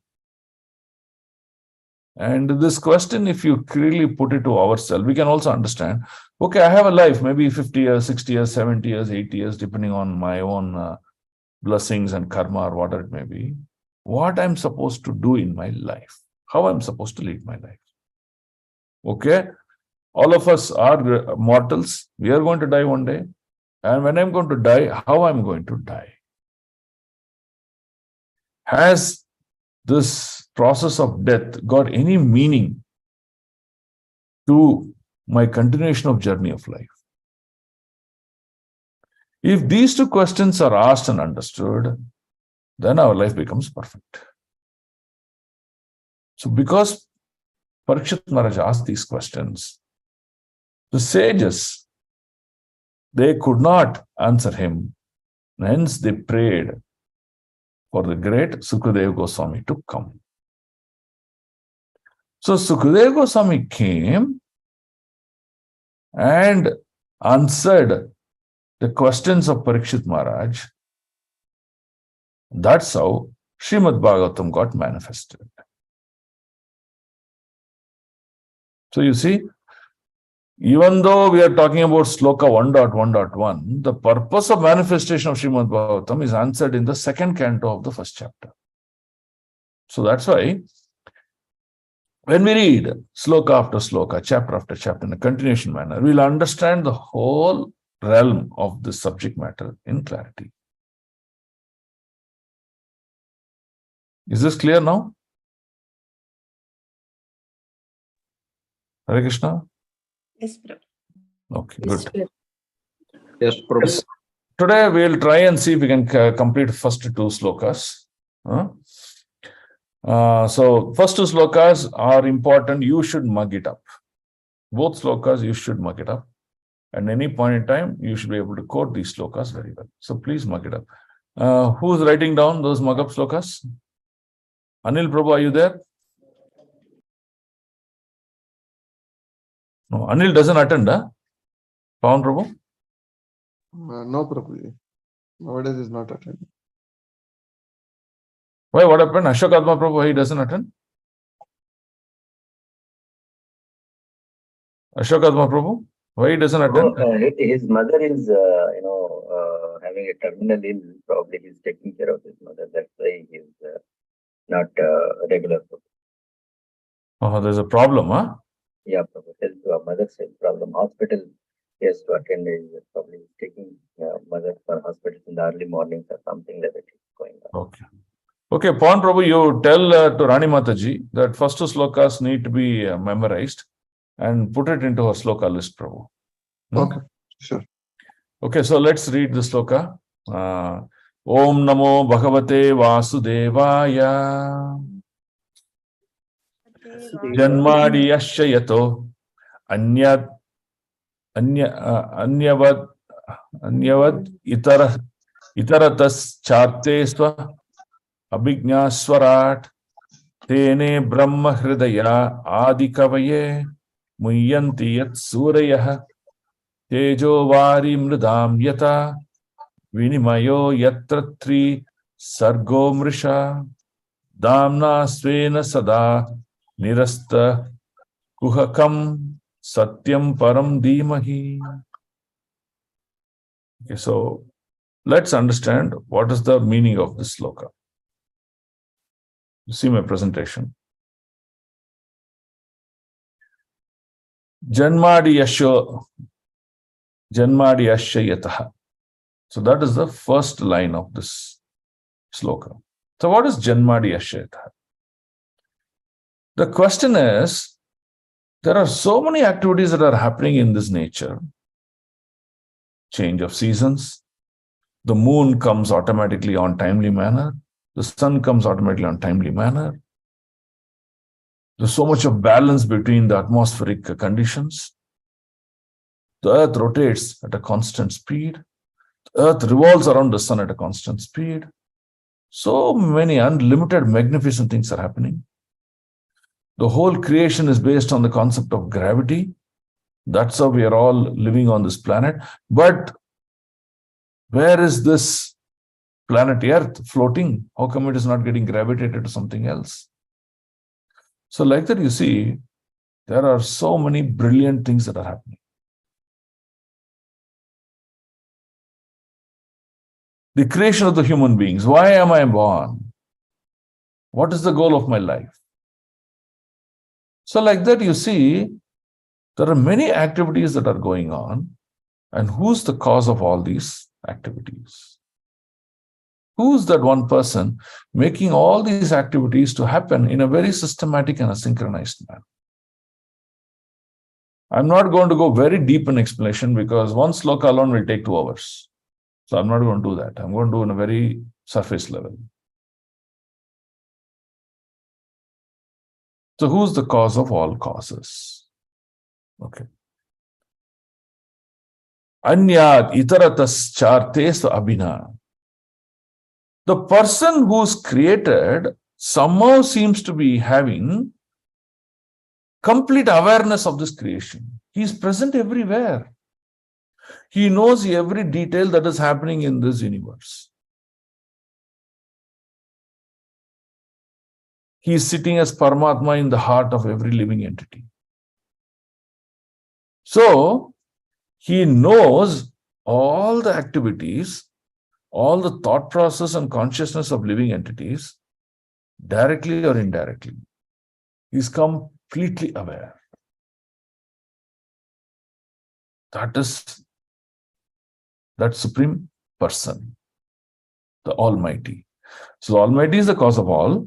And this question, if you clearly put it to ourselves, we can also understand, okay, I have a life, maybe 50 years, 60 years, 70 years, 80 years, depending on my own blessings and karma or whatever it may be. What I'm supposed to do in my life, how I'm supposed to lead my life. Okay, all of us are mortals. We are going to die one day. And when I'm going to die, how I'm going to die? Has this process of death got any meaning to my continuation of journey of life? If these 2 questions are asked and understood, then our life becomes perfect. So because Parikshit Maharaj asked these questions, the sages, they could not answer him. Hence they prayed for the great Sukadeva Goswami to come. So Sukadeva Goswami came and answered the questions of Parikshit Maharaj. That's how Srimad Bhagavatam got manifested. So you see, even though we are talking about sloka 1.1.1, the purpose of manifestation of Srimad Bhagavatam is answered in the second canto of the first chapter. So that's why when we read sloka after sloka, chapter after chapter in a continuation manner, we'll understand the whole realm of this subject matter in clarity. Is this clear now? Hare Krishna? Yes, Prabhu. Okay, good. Yes, Prabhu. Today we'll try and see if we can complete first two slokas. So first two slokas are important. You should mug it up. Both slokas you should mug it up. At any point in time, you should be able to quote these slokas very well. So please mug it up. Who's writing down those mug up slokas? Anil Prabhu, are you there? No, Anil doesn't attend, huh? Pawan Prabhu? No, Prabhuji. Nowadays is not attending. Why? What happened? Ashok Atma Prabhu, he doesn't attend? Ashok Atma Prabhu, why he doesn't attend? His mother is, having a terminal ill. Probably he's taking care of his mother. That's why he's not regular. Oh, there's a problem, huh? Yeah, Prabhu. Mother's health problem. Hospital, he has to attend. Is probably taking mother for hospital in the early mornings or something like that is going on. Okay. Okay, Pawan Prabhu, you tell to Rani Mataji that first two slokas need to be memorized and put it into her sloka list, Prabhu. Okay, sure. Okay, so let's read the sloka. Om Namo Bhagavate Vasudevaya Janmadi Yasya Yato Anyavad Itaratas Charte Swa Abhignaswarat Tene Brahma Hridaya Adikavaye Muyanti Yat Surayah Tejo Vari Mridam Yata Vinimayo Yatratri Sargo Mrisha Damna Svena Sada Nirasta Kuhakam Satyam Param Dhimahi. Okay, so let's understand what is the meaning of this sloka. You see my presentation. Janmadi Yasya Yataha. So that is the first line of this sloka. So what is Janmadi Yasya Yataha? The question is, there are so many activities that are happening in this nature. Change of seasons. The moon comes automatically on timely manner. The sun comes automatically on timely manner. There's so much of balance between the atmospheric conditions. The earth rotates at a constant speed. The earth revolves around the sun at a constant speed. So many unlimited, magnificent things are happening. The whole creation is based on the concept of gravity. That's how we are all living on this planet. But where is this planet Earth floating? How come it is not getting gravitated to something else? So like that, you see, there are so many brilliant things that are happening. The creation of the human beings. Why am I born? What is the goal of my life? So like that, you see, there are many activities that are going on. And who's the cause of all these activities? Who's that one person making all these activities to happen in a very systematic and a synchronized manner? I'm not going to go very deep in explanation because one sloka alone will take 2 hours. So I'm not going to do that. I'm going to do it on a very surface level. So who's the cause of all causes? Okay. Anyad itaratas chartes abhina. The person who's created somehow seems to be having complete awareness of this creation. He is present everywhere. He knows every detail that is happening in this universe. He is sitting as Paramatma in the heart of every living entity. So, he knows all the activities, all the thought process and consciousness of living entities, directly or indirectly. He is completely aware. That is that supreme person, the Almighty. So the Almighty is the cause of all.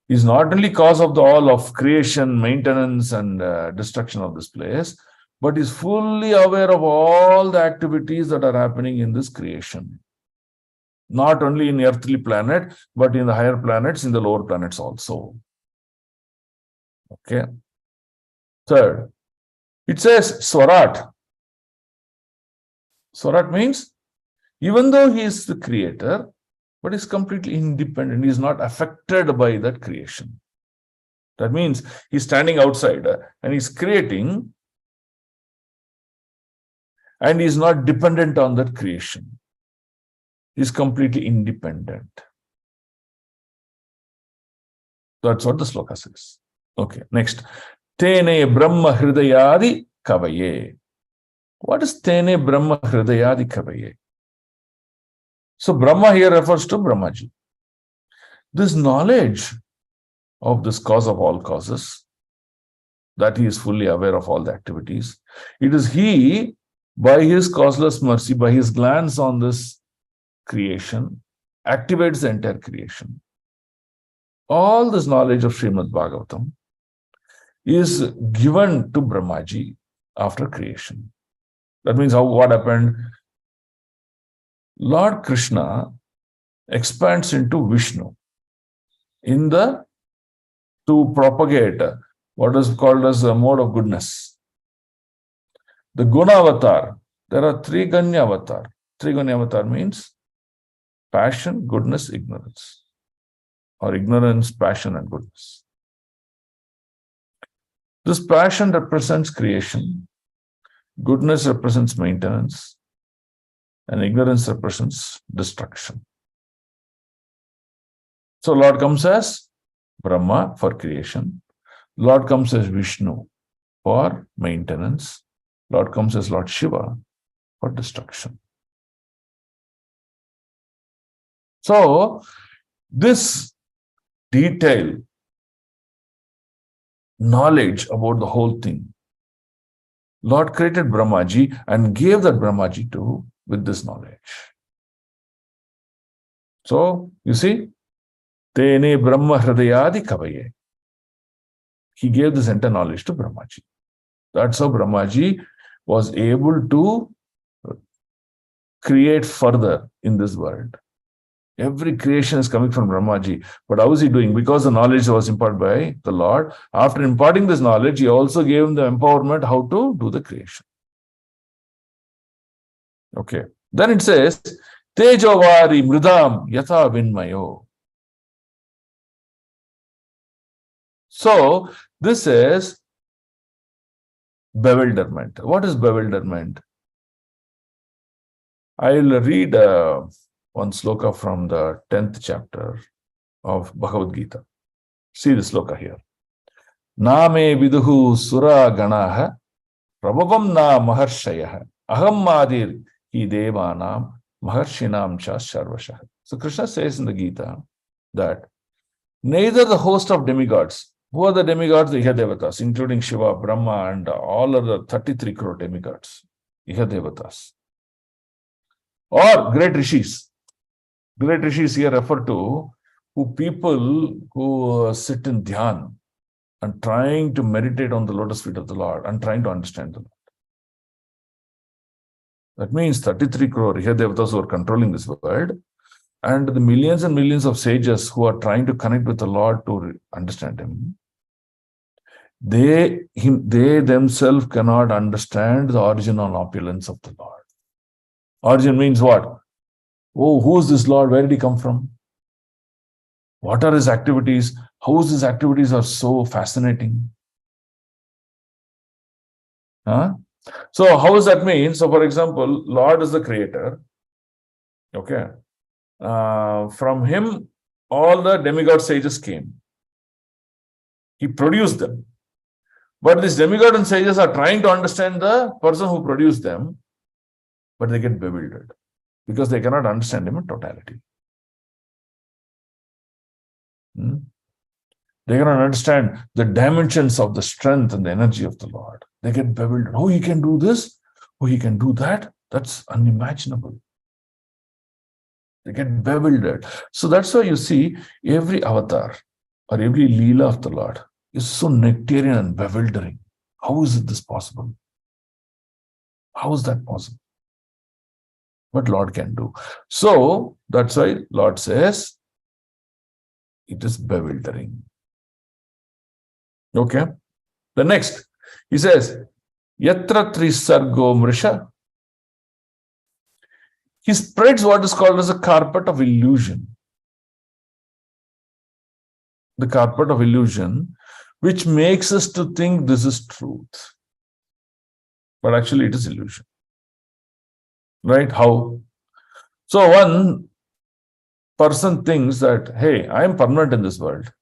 He is not only cause of the all of creation, maintenance, and destruction of this place, but is fully aware of all the activities that are happening in this creation. Not only in earthly planet, but in the higher planets, in the lower planets also. Okay. Third, it says Swarat. Swarat means even though he is the creator, but is completely independent. He is not affected by that creation. That means he's standing outside and he's creating, and he's not dependent on that creation. He's completely independent. That's what the sloka says. Okay, next. Tene Brahma Hridayadi Kavaye. What is Tene Brahma Hridayadi Kavaye? So Brahma here refers to Brahmaji. This knowledge of this cause of all causes, that he is fully aware of all the activities. It is he, by his causeless mercy, by his glance on this creation, activates the entire creation. All this knowledge of Srimad Bhagavatam is given to Brahmaji after creation. That means what happened? Lord Krishna expands into Vishnu to propagate what is called as a mode of goodness. The Guna Avatar, there are three Ganya Avatar. Three Ganya Avatar means passion, goodness, ignorance. Or ignorance, passion, and goodness. This passion represents creation, goodness represents maintenance, and ignorance represents destruction. So Lord comes as Brahma for creation. Lord comes as Vishnu for maintenance. Lord comes as Lord Shiva for destruction. So this detailed knowledge about the whole thing, Lord created Brahmaji and gave that Brahmaji to with this knowledge. So you see, Tene Brahma Hridayadi Kavaye. He gave this entire knowledge to Brahmaji. That's how Brahmaji was able to create further in this world. Every creation is coming from Brahmaji. But how is he doing? Because the knowledge was imparted by the Lord. After imparting this knowledge, he also gave him the empowerment how to do the creation. Okay. Then it says, Tejovari Mridam Yatha Vinmayo. So, this is bewilderment. What is bewilderment? I'll read one sloka from the 10th chapter of Bhagavad Gita. See the sloka here. Name viduhu sura ganaha prabhavam na maharshayah aham madir hi devanam maharshinam cha sharvashah. So Krishna says in the Gita that neither the host of demigods, who are the demigods? The Ihadevatas, including Shiva, Brahma, and all other 33 crore demigods, Ihadevatas, or great rishis. Great rishis here refer to people who sit in dhyan and trying to meditate on the lotus feet of the Lord and trying to understand the Lord. That means 33 crore Ihadevatas who are controlling this world, and the millions and millions of sages who are trying to connect with the Lord to understand Him. They themselves cannot understand the original opulence of the Lord. Origin means what? Oh, who is this Lord? Where did He come from? What are His activities? How His activities are so fascinating? Huh? So how does that mean? So for example, Lord is the creator. Okay. From Him, all the demigod sages came. He produced them. But these demigod and sages are trying to understand the person who produced them, but they get bewildered because they cannot understand Him in totality. They cannot understand the dimensions of the strength and the energy of the Lord. They get bewildered. Oh, He can do this. Oh, He can do that. That's unimaginable. They get bewildered. So that's why you see every avatar or every Leela of the Lord is so nectarian and bewildering. How is this possible? How is that possible? But Lord can do. So that's why Lord says it is bewildering. Okay. The next, he says, Yatra Trisargo Mrisha. He spreads what is called as a carpet of illusion. The carpet of illusion, which makes us to think this is truth. But actually it is illusion. Right? How? So one person thinks that, hey, I am permanent in this world.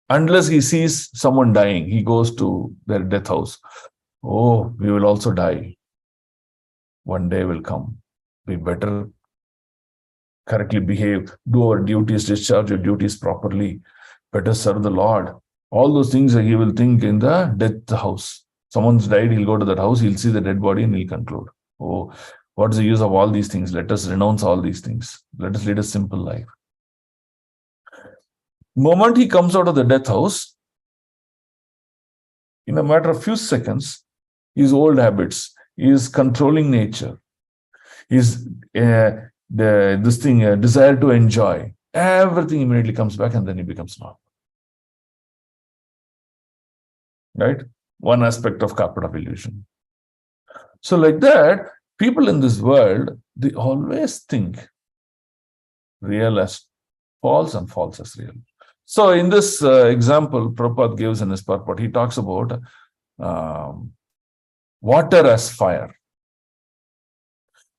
Unless he sees someone dying, he goes to their death house. Oh, we will also die. One day will come. We better correctly behave, do our duties, discharge your duties properly, better serve the Lord. All those things he will think in the death house. Someone's died, he'll go to that house, he'll see the dead body and he'll conclude, oh, what's the use of all these things? Let us renounce all these things. Let us lead a simple life. Moment he comes out of the death house, in a matter of few seconds, his old habits, his controlling nature, his desire to enjoy, everything immediately comes back and then he becomes normal. Right? One aspect of carpet of illusion. So like that, people in this world, they always think real as false and false as real. So in this example, Prabhupada gives in his purport, he talks about water as fire.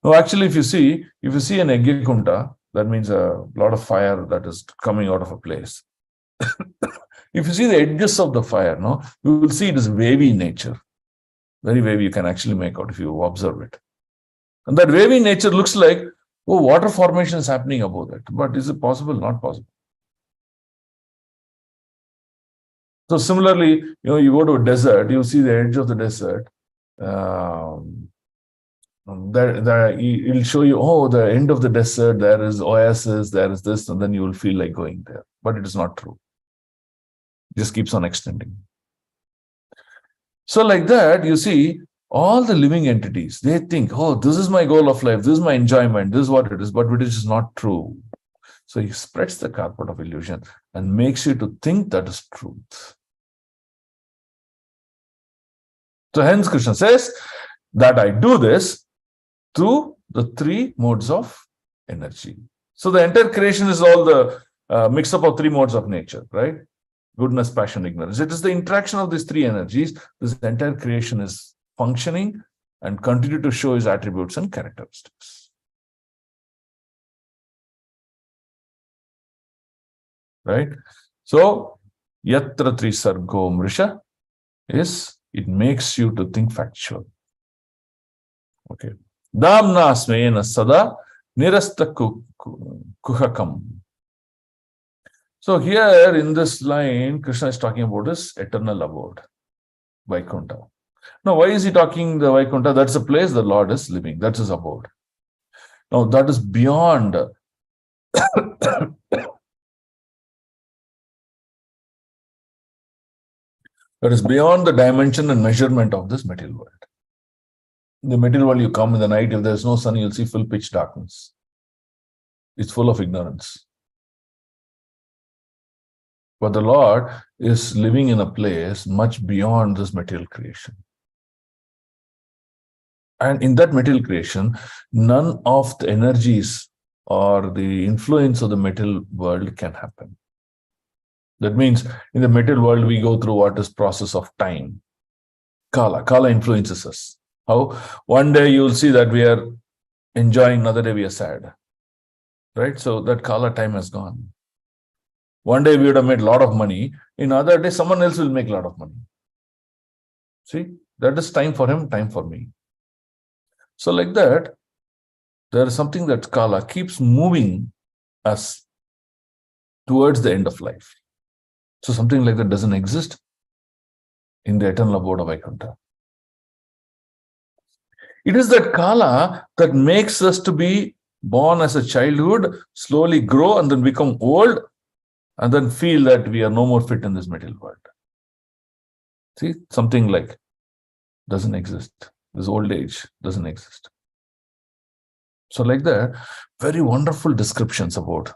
Now, actually, if you see an Yajnakunta, that means a lot of fire that is coming out of a place. If you see the edges of the fire, no, you will see it is wavy in nature. Very wavy, you can actually make out if you observe it. And that wavy nature looks like, oh, water formation is happening above that. But is it possible? Not possible. So similarly, you go to a desert, you see the edge of the desert. It'll show you, oh, the end of the desert, there is oasis, there is this, and then you will feel like going there. But it is not true. It just keeps on extending. So like that, you see, all the living entities, they think, oh, this is my goal of life, this is my enjoyment, this is what it is, but it is not true. So he spreads the carpet of illusion and makes you to think that is truth. So hence Krishna says that I do this through the three modes of energy. So the entire creation is all the mix-up of three modes of nature, right? Goodness, passion, ignorance. It is the interaction of these three energies. This entire creation is functioning and continue to show its attributes and characteristics. Right? So, yatra trisargo mrisha is, it makes you to think factual. Okay. Damna smena sada nirasta kuhakam. So here in this line, Krishna is talking about his eternal abode, Vaikuntha. Now, why is he talking the Vaikuntha? That's the place the Lord is living. That's his abode. Now, that is beyond that is beyond the dimension and measurement of this material world. In the material world, you come in the night, if there's no sun, you'll see full pitch darkness. It's full of ignorance. But the Lord is living in a place much beyond this material creation. And in that material creation, none of the energies or the influence of the material world can happen. That means in the material world, we go through what is process of time. Kala. Kala influences us. How? One day you will see that we are enjoying, another day we are sad. Right? So that Kala time has gone. One day we would have made a lot of money. In another day, someone else will make a lot of money. See? That is time for him, time for me. So like that, there is something that Kala keeps moving us towards the end of life. So something like that doesn't exist in the eternal abode of Vaikuntha. It is that Kala that makes us to be born as a childhood, slowly grow and then become old, and then feel that we are no more fit in this material world. See, something like doesn't exist. This old age doesn't exist. So like that, very wonderful descriptions about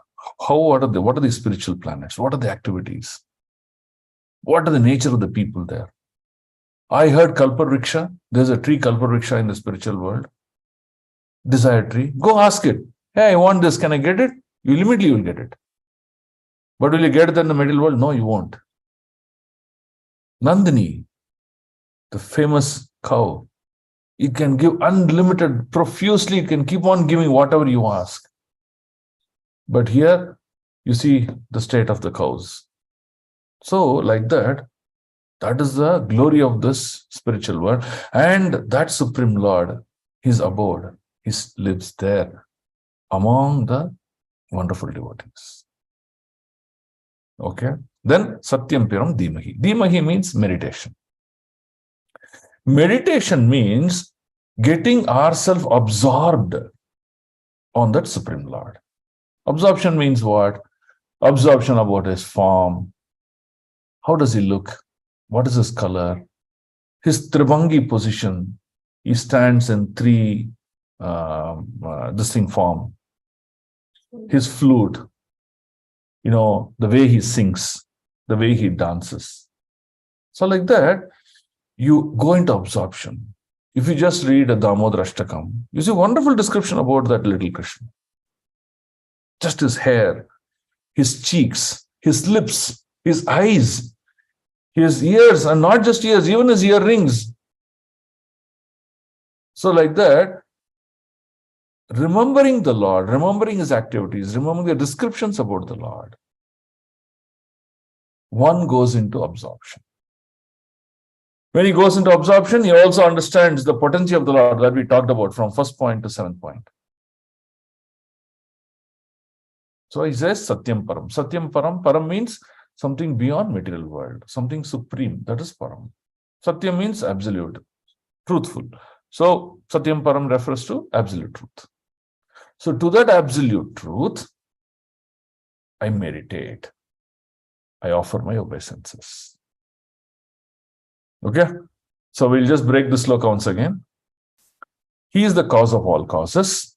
what are the spiritual planets? What are the activities? What are the nature of the people there? I heard Kalpavriksha. There's a tree Kalpavriksha in the spiritual world. Desire tree. Go ask it. Hey, I want this. Can I get it? You immediately will get it. But will you get it in the material world? No, you won't. Nandini, the famous cow, you can give unlimited, profusely, you can keep on giving whatever you ask. But here, you see the state of the cows. So, like that, that is the glory of this spiritual world. And that Supreme Lord, his abode, he lives there among the wonderful devotees. Okay. Then Satyam Piram Dhimahi. Dhimahi means meditation. Meditation means getting ourselves absorbed on that Supreme Lord. Absorption means what? Absorption about his form. How does he look? What is his color? His Tribangi position. He stands in three distinct form. His flute. You know, the way he sings, the way he dances. So like that, you go into absorption. If you just read a Damodar Ashtakam, you see a wonderful description about that little Krishna. Just his hair, his cheeks, his lips, his eyes, his ears, and not just ears, even his earrings. So like that, remembering the Lord, remembering his activities, remembering the descriptions about the Lord, one goes into absorption. When he goes into absorption, he also understands the potency of the Lord that we talked about from first point to 7th point. So he says Satyam Param. Satyam Param. Param means something beyond material world, something supreme. That is Param. Satyam means absolute, truthful. So Satyam Param refers to absolute truth. So to that absolute truth, I meditate. I offer my obeisances. Okay? So we'll just break this sloka once again. He is the cause of all causes.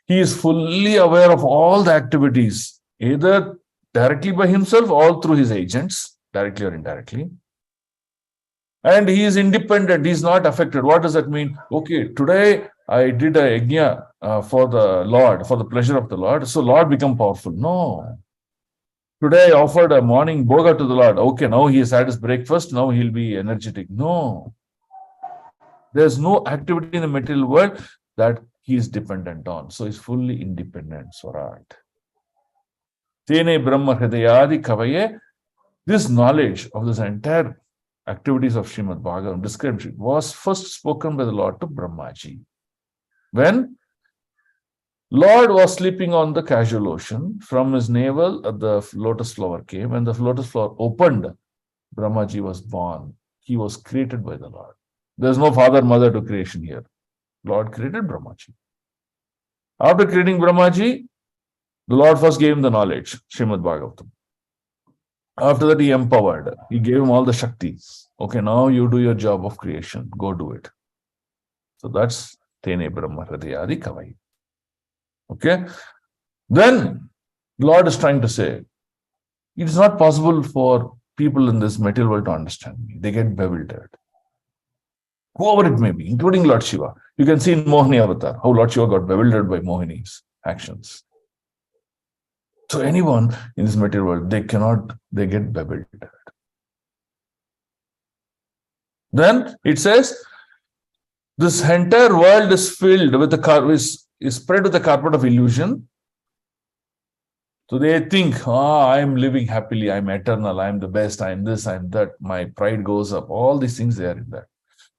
He is fully aware of all the activities, either directly by himself or through his agents, directly or indirectly. And he is independent. He is not affected. What does that mean? Okay, today I did a yajna for the Lord, for the pleasure of the Lord. So Lord become powerful. No. Today I offered a morning bhoga to the Lord. Okay, now he has had his breakfast. Now he'll be energetic. No. There's no activity in the material world that he is dependent on. So he's fully independent, Swarat. Tene Brahma Hridayadi Kavaye. This knowledge of this entire activities of Srimad Bhagavatam described was first spoken by the Lord to Brahmaji. When Lord was sleeping on the casual ocean, from his navel the lotus flower came. When the lotus flower opened, Brahmaji was born. He was created by the Lord. There's no father, mother to creation here. Lord created Brahmaji. After creating Brahmaji, the Lord first gave him the knowledge, Srimad Bhagavatam. After that, he empowered. He gave him all the Shaktis. Okay, now you do your job of creation. Go do it. So that's Tene Brahma Hridayadi Kavai. Okay? Then, Lord is trying to say, it is not possible for people in this material world to understand me. They get bewildered. Whoever it may be, including Lord Shiva. You can see in Mohini Avatar how Lord Shiva got bewildered by Mohini's actions. So anyone in this material world, they get bewildered. Then it says, this entire world is filled with is spread with the carpet of illusion. So they think, I'm living happily, I'm eternal, I'm the best, I'm this, I'm that, my pride goes up. All these things they are in that.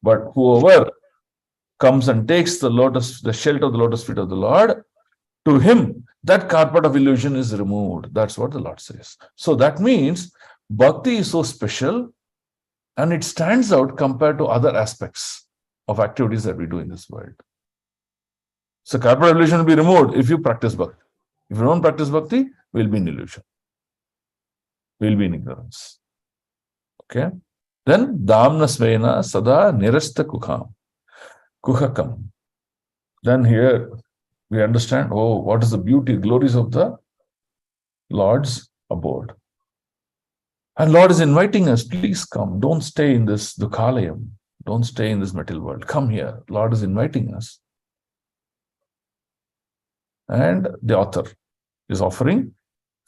But whoever comes and takes the shelter of the lotus feet of the Lord, to him, that carpet of illusion is removed. That's what the Lord says. So that means bhakti is so special and it stands out compared to other aspects of activities that we do in this world. So carpet of illusion will be removed if you practice bhakti. If you don't practice bhakti, we'll be in illusion. We'll be in ignorance. Okay? Then Damna Svena Sada Nirasta Kuhakam. Then here we understand, oh, what is the beauty, glories of the Lord's abode. And Lord is inviting us, please come. Don't stay in this Dukhalayam. Don't stay in this material world. Come here. Lord is inviting us. And the author is offering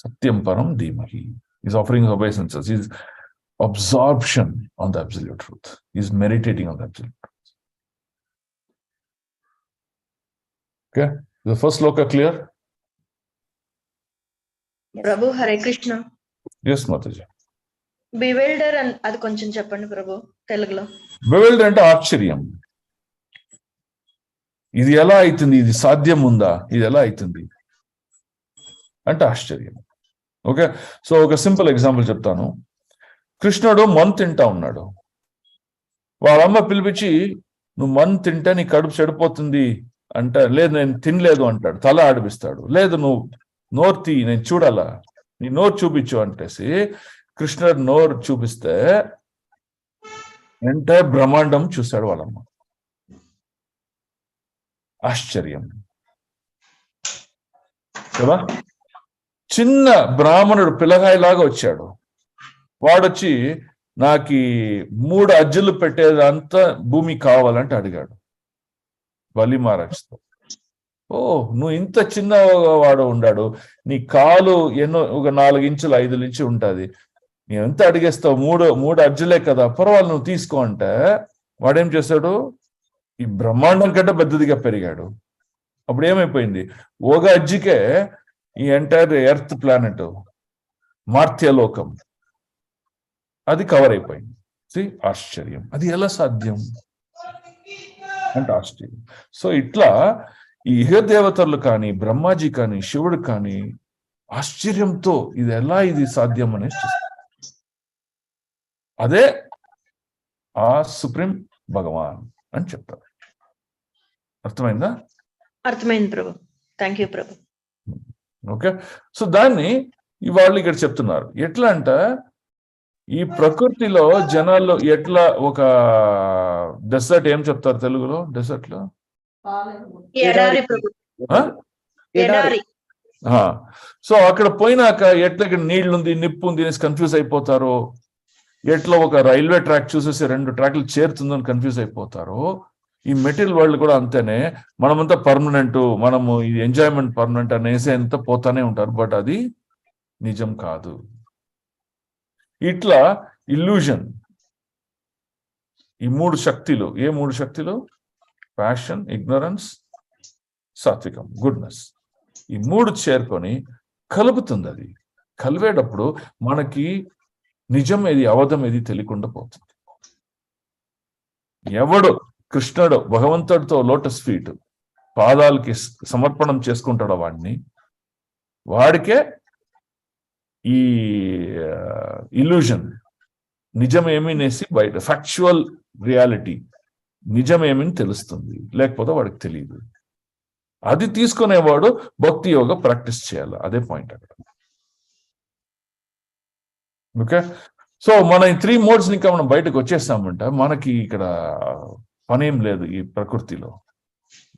Satyam Param Dhimahi. He's offering obeisances. He's absorption on the absolute truth. He's meditating on the absolute truth. Okay? The first sloka clear? Prabhu, Hare Krishna. Yes, Mataji. బివెల్డర్ అని అది కొంచెం చెప్పండి ప్రభు తెలుగులో. బివెల్డర్ అంటే ఆశ్చర్యం. ఇది ఎలా అవుతుంది, ఇది సాధ్యం ఉందా, ఇది ఎలా అవుతుంది అంటే ఆశ్చర్యం. ఓకే, సో ఒక సింపుల్ ఎగ్జాంపుల్ చెప్తాను. కృష్ణుడు మన్ తింటా ఉన్నాడు. వాళ్ళమ్మ పిలిపించి, నువ్వు మన్ తింటే నీ కడుపు చెడిపోతుంది అంటే, లేదు నేను తినలేదు అంటాడు. తల ఆడిపిస్తాడు. లేదు నువ్వు నోరు తీ, నేను చూడాలా, నీ నోరు చూపించు అంటేసి కృష్ణుడు నోరు చూపిస్తే ఎంటైర్ బ్రహ్మాండం చూశాడు వాళ్ళమ్మ. ఆశ్చర్యం కదా. చిన్న బ్రాహ్మణుడు పిల్లగాయలాగా వచ్చాడు. వాడొచ్చి నాకు 3 అజ్జులు పెట్టేదంతా భూమి కావాలంటే అడిగాడు బలి మహారాజ్తో. ఓ, నువ్వు ఇంత చిన్న వాడు ఉన్నాడు, నీ కాలు ఎన్నో ఒక 4 ఇంచులు 5 ఇంచు ఉంటుంది, నువ్వు ఎంత అడిగేస్తావు, 3 అజ్జులే కదా, పర్వాలేదు నువ్వు తీసుకో అంటే వాడేం చేశాడు, ఈ బ్రహ్మాండం కంటే పెద్దదిగా పెరిగాడు. అప్పుడు ఏమైపోయింది, ఒక అజ్జికే ఈ ఎంటైర్ ఎర్త్ ప్లానెట్ మార్త్యలోకం అది కవర్ అయిపోయింది. ఆశ్చర్యం. అది ఎలా సాధ్యం అంటే ఆశ్చర్యం. సో ఇట్లా ఈ ఇహదేవతలు కానీ, బ్రహ్మాజీ కానీ, శివుడు కానీ ఆశ్చర్యంతో ఇది ఎలా ఇది సాధ్యం అనేది చూస్తారు. అదే ఆ సుప్రీం భగవాన్ అని చెప్తారు. అర్థమైందా? అర్థమైంది ప్రభు. థ్యాంక్ యూ ప్రభు. ఓకే, సో దాన్ని ఇవాళ ఇక్కడ చెప్తున్నారు. ఎట్లా అంటే ఈ ప్రకృతిలో జనాల్లో ఎట్లా ఒక డెసర్ట్ ఏం చెప్తారు తెలుగులో, డెసర్ట్ లో ఎడారి ప్రభు. ఎడారి. సో అక్కడ పోయినాక ఎట్లా ఇక్కడ నీళ్లుంది, నిప్పు ఉంది అనేసి కన్ఫ్యూజ్ అయిపోతారు. ఎట్లా ఒక రైల్వే ట్రాక్ చూసేసి 2 ట్రాక్లు చేరుతుందని కన్ఫ్యూజ్ అయిపోతారు. ఈ మెటీరియల్ వరల్డ్ కూడా అంతేనే. మనమంతా పర్మనెంట్, మనము ఈ ఎంజాయ్మెంట్ పర్మనెంట్ అనేసి ఎంత పోతానే ఉంటారు. బట్ అది నిజం కాదు. ఇట్లా ఇల్యూజన్. ఈ 3 శక్తులు, ఏ 3 శక్తులు? ప్యాషన్, ఇగ్నరెన్స్, సాత్వికం, గుడ్నెస్. ఈ 3 చేరుకొని కలుపుతుంది. అది కలిపేటప్పుడు మనకి నిజం ఏది, అబద్ధం ఏది తెలియకుండా పోతుంది. ఎవడు కృష్ణుడు భగవంతుడితో లోటస్ ఫీట్ పాదాలకి సమర్పణం చేసుకుంటాడో వాడికే ఈ ఇల్యూజన్ నిజమేమినేసి బయట ఫ్యాక్చువల్ రియాలిటీ నిజమేమని తెలుస్తుంది. లేకపోతే వాడికి తెలియదు. అది తీసుకునేవాడు భక్తి యోగ ప్రాక్టీస్ చేయాలి. అదే పాయింట్ అక్కడ. ఓకే, సో మన ఈ 3 మోడ్స్ ఇంకా మనం బయటకు వచ్చేస్తామంట. మనకి ఇక్కడ పనేం లేదు ఈ ప్రకృతిలో,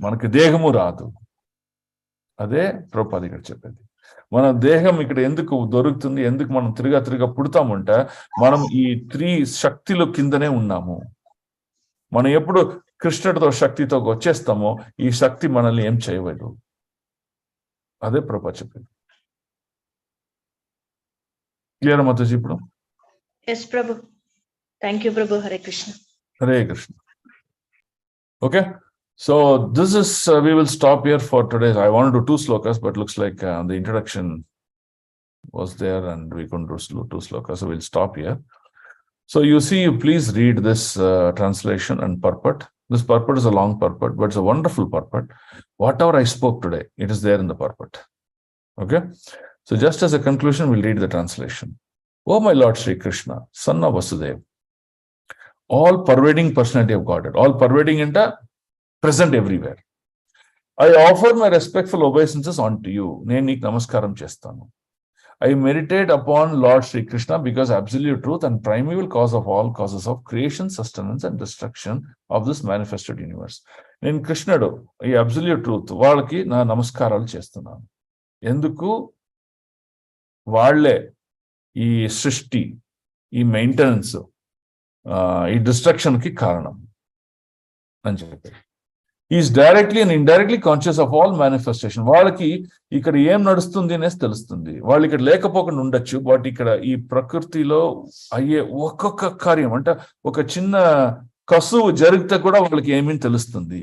మనకి దేహము రాదు. అదే ప్రభుపాద ఇక్కడ చెప్పేది. మన దేహం ఇక్కడ ఎందుకు దొరుకుతుంది, ఎందుకు మనం తిరిగా పుడతామంటే మనం ఈ 3 శక్తుల కిందనే ఉన్నాము. మనం ఎప్పుడు కృష్ణుడితో శక్తితో వచ్చేస్తామో ఈ శక్తి మనల్ని ఏం చేయలేదు. అదే ప్రభుపాద చెప్పేది. క్లియర్ మాతాజీ ఇప్పుడు? ఎస్ ప్రభు. థ్యాంక్ యూ ప్రభు. Hare Krishna. Hare Krishna. Okay, so this is we will stop here for today. I wanted to do 2 slokas, but looks like the introduction was there and we couldn't do 2 slokas, so we'll stop here. So you see, you please read this translation and purport. This purport is a long purport, but it's a wonderful purport. Whatever I spoke today, it is there in the purport. Okay, so just as a conclusion, we'll read the translation. Oh my Lord Sri Krishna, son of Vasudeva, all pervading personality of Godhead, all pervading into present everywhere. I offer my respectful obeisances unto you. నేను నీకు నమస్కారం చేస్తాను. I meditate upon Lord Sri Krishna because absolute truth and primeval cause of all causes of creation, sustenance and destruction of this manifested universe. నేను కృష్ణుడు ఈ absolute truth వాళ్ళకి నా నమస్కారాలు చేస్తున్నాను. ఎందుకు? వాళ్లే ఈ సృష్టి, ఈ మెయింటెనెన్స్, ఈ డిస్ట్రక్షన్ కి కారణం అని చెప్పి. Is directly and indirectly conscious of all manifestation. వాళ్ళకి ఇక్కడ ఏం నడుస్తుంది అనేసి తెలుస్తుంది. వాళ్ళు ఇక్కడ లేకపోకుండా ఉండొచ్చు, బట్ ఇక్కడ ఈ ప్రకృతిలో అయ్యే ఒక్కొక్క కార్యం అంటే ఒక చిన్న కసువు జరిగితే కూడా వాళ్ళకి ఏమీ తెలుస్తుంది.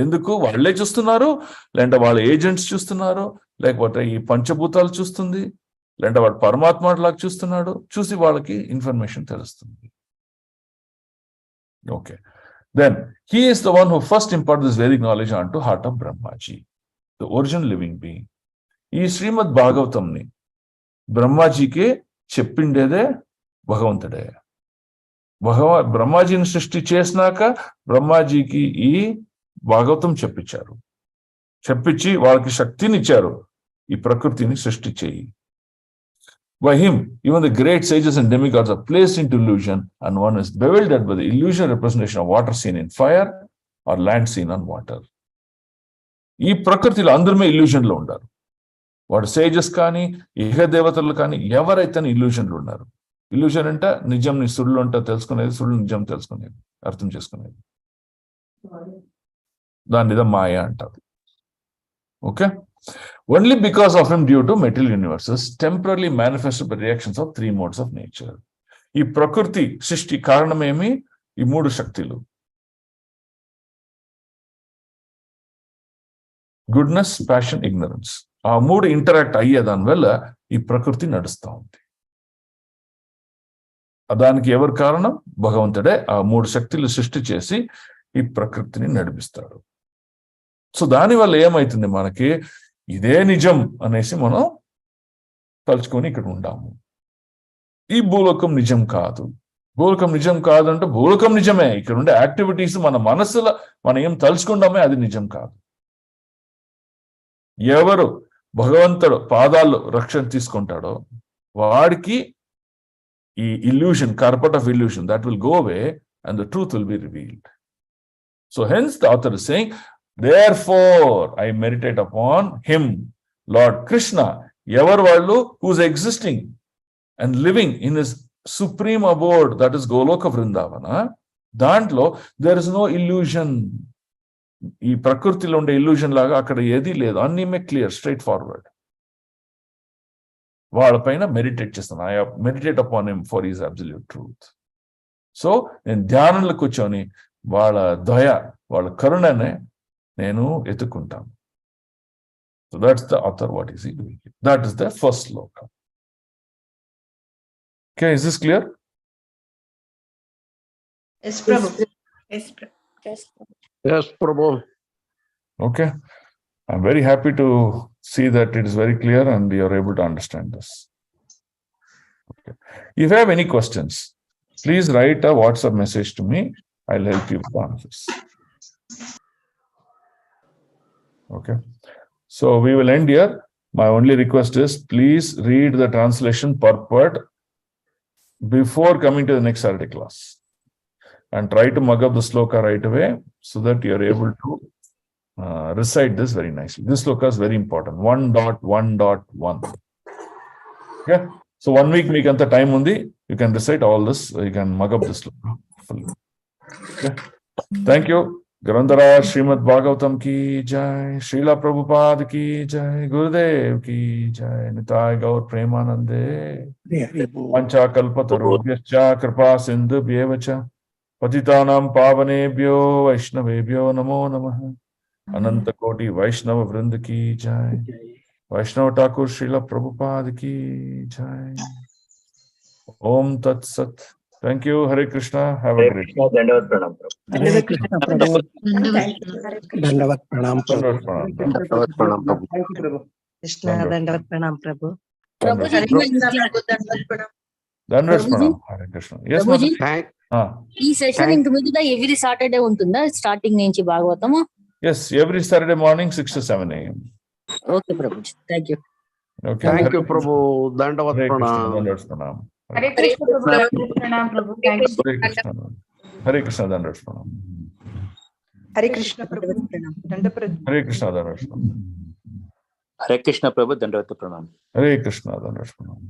ఎందుకు? వాళ్ళే చూస్తున్నారు, లేదంటే వాళ్ళ ఏజెంట్స్ చూస్తున్నారు, లేకపోతే ఈ పంచభూతాలు చూస్తుంది, లేదంటే వాడు పరమాత్మ లాగా చూస్తున్నాడు, చూసి వాళ్ళకి ఇన్ఫర్మేషన్ తెలుస్తుంది. Okay, then he is the one who first imparted this Vedic knowledge onto heart of Brahmaji, the original living being. ఈ శ్రీమద్ భాగవతంని బ్రహ్మాజీకి చెప్పిండేదే భగవంతుడే. బ్రహ్మాజీని సృష్టి చేసినాక బ్రహ్మాజీకి ఈ భాగవతం చెప్పించి వాళ్ళకి శక్తిని ఇచ్చారు ఈ ప్రకృతిని సృష్టి చేయి. By him, even the great sages and demigods are placed into illusion, and one is bewildered by the illusion representation of water seen in fire or land seen on water. ఈ ప్రకృతిలో అందరమే ఇల్యూజన్లో ఉన్నారు. వాడు సేజెస్ కానీ ఇహ దేవతలు కానీ ఎవరైతే ఇల్యూజన్లు ఉన్నారు. ఇల్యూజన్ అంటే నిజం సుళ్ళు అంటే తెలుసుకునేది, సుళ్ళు నిజం తెలుసుకునేది, అర్థం చేసుకునేది. దాని మీద మాయ అంటారు. Okay, only because of him due to material universes temporarily manifested by reactions of three modes of nature. ఈ ప్రకృతి సృష్టి కారణమేమి? ఈ మూడు శక్తులు, గుడ్నెస్, ప్యాషన్, ఇగ్నరెన్స్. ఆ మూడు ఇంటరాక్ట్ అయ్యే దాని వల్ల ఈ ప్రకృతి నడుస్తూ ఉంది. దానికి ఎవరు కారణం? భగవంతుడే. ఆ మూడు శక్తులు సృష్టి చేసి ఈ ప్రకృతిని నడిపిస్తాడు. సో దానివల్ల ఏమవుతుంది? మనకి ఇదే నిజం అనేసి మనం తలుచుకొని ఇక్కడ ఉండాము. ఈ భూలోకం నిజం కాదు. భూలోకం నిజం కాదంటే భూలోకం నిజమే. ఇక్కడ ఉండే యాక్టివిటీస్ మన మనసులో మనం ఏం తలుచుకుంటామే అది నిజం కాదు. ఎవరు భగవంతుడు పాదాల్లో రక్షణ తీసుకుంటాడో వాడికి ఈ illusion, carpet of illusion, that will go away and the truth will be revealed. So hence the author is saying, therefore I meditate upon him, Lord Krishna. Ever vallu who is existing and living in his supreme abode, that is Goloka Vrindavana. Dantlo there is no illusion. ఈ ప్రకృతిలో ఉండే illusion లాగా అక్కడ ఏది లేదు. అన్నీ clear, straight forward. వాళ్ళపైన meditate చేస్తాను. I meditate upon him for his absolute truth. So నేను ధ్యానంలో కూర్చొని వాళ్ళ దయ, వాళ్ళ కరుణనే నేను ఎత్తుకుంటాను. So that's the author, what is he doing? That is the first sloka. Okay, is this clear? Yes, Prabhu. Yes, Prabhu. Okay, I'm very happy to see that it is very clear and you are able to understand this. Okay. If you have any questions, please write a WhatsApp message to me. I'll help you with the answers. Okay, so we will end here. My only request is please read the translation purport before coming to the next Saturday class and try to mug up the sloka right away so that you are able to recite this very nicely. This sloka is very important. 1.1.1. Okay, so 1 week meek anta time undi, you can recite all this, you can mug up this sloka fully. Okay, thank you. ग्रंथरा Shrimad Bhagavatam की जय, श्रीला प्रभुपाद की जय, गुरुदेव की जय, निताय गौर प्रेमानंदे, पंचाकल्पतरुभ्यश्च कृपा सिन्धुभ्येव च पतितानां पावनेभ्यो वैष्णवेभ्यो नमो नमः. अनंत कोटि वैष्णव वृंद की जय, वैष्णव ठाकुर श्रीला प्रभुपाद की जय. ओम तत्सत. Thank you. Hare Krishna. Have a great day. Dandavat pranam, Prabhu. Hare Krishna Prabhu. Dandavat pranam Prabhu. Dandavat pranam, Prabhu. Thank you, Prabhu. Krishna Dandavat Pranam Prabhu. Dandavat Hare Krishna, Prabhu. Dandavat pranam. pranam. Hare Krishna. Yes, Prabhuji, ma'am. ఈ session ఇంక మీద every Saturday ఉంటుందా starting నుంచి భాగవతము? Yes, every Saturday morning 6 to 7 a.m. Okay Prabhuji, thank you. Okay. Thank you, Prabhu. Dandavat Hare Krishna, pranam. Dandavat pranam. Hare Krishna, Prabhu. Pranam, Prabhu. Thank you. Hare Krishna. Hare Krishna, Dandavat pranam. Hare Krishna Prabhu. Hare Krishna, Dandavat pranam. Hare Krishna, Prabhu. Dandavat pranam. Hare Krishna, Dandavat pranam.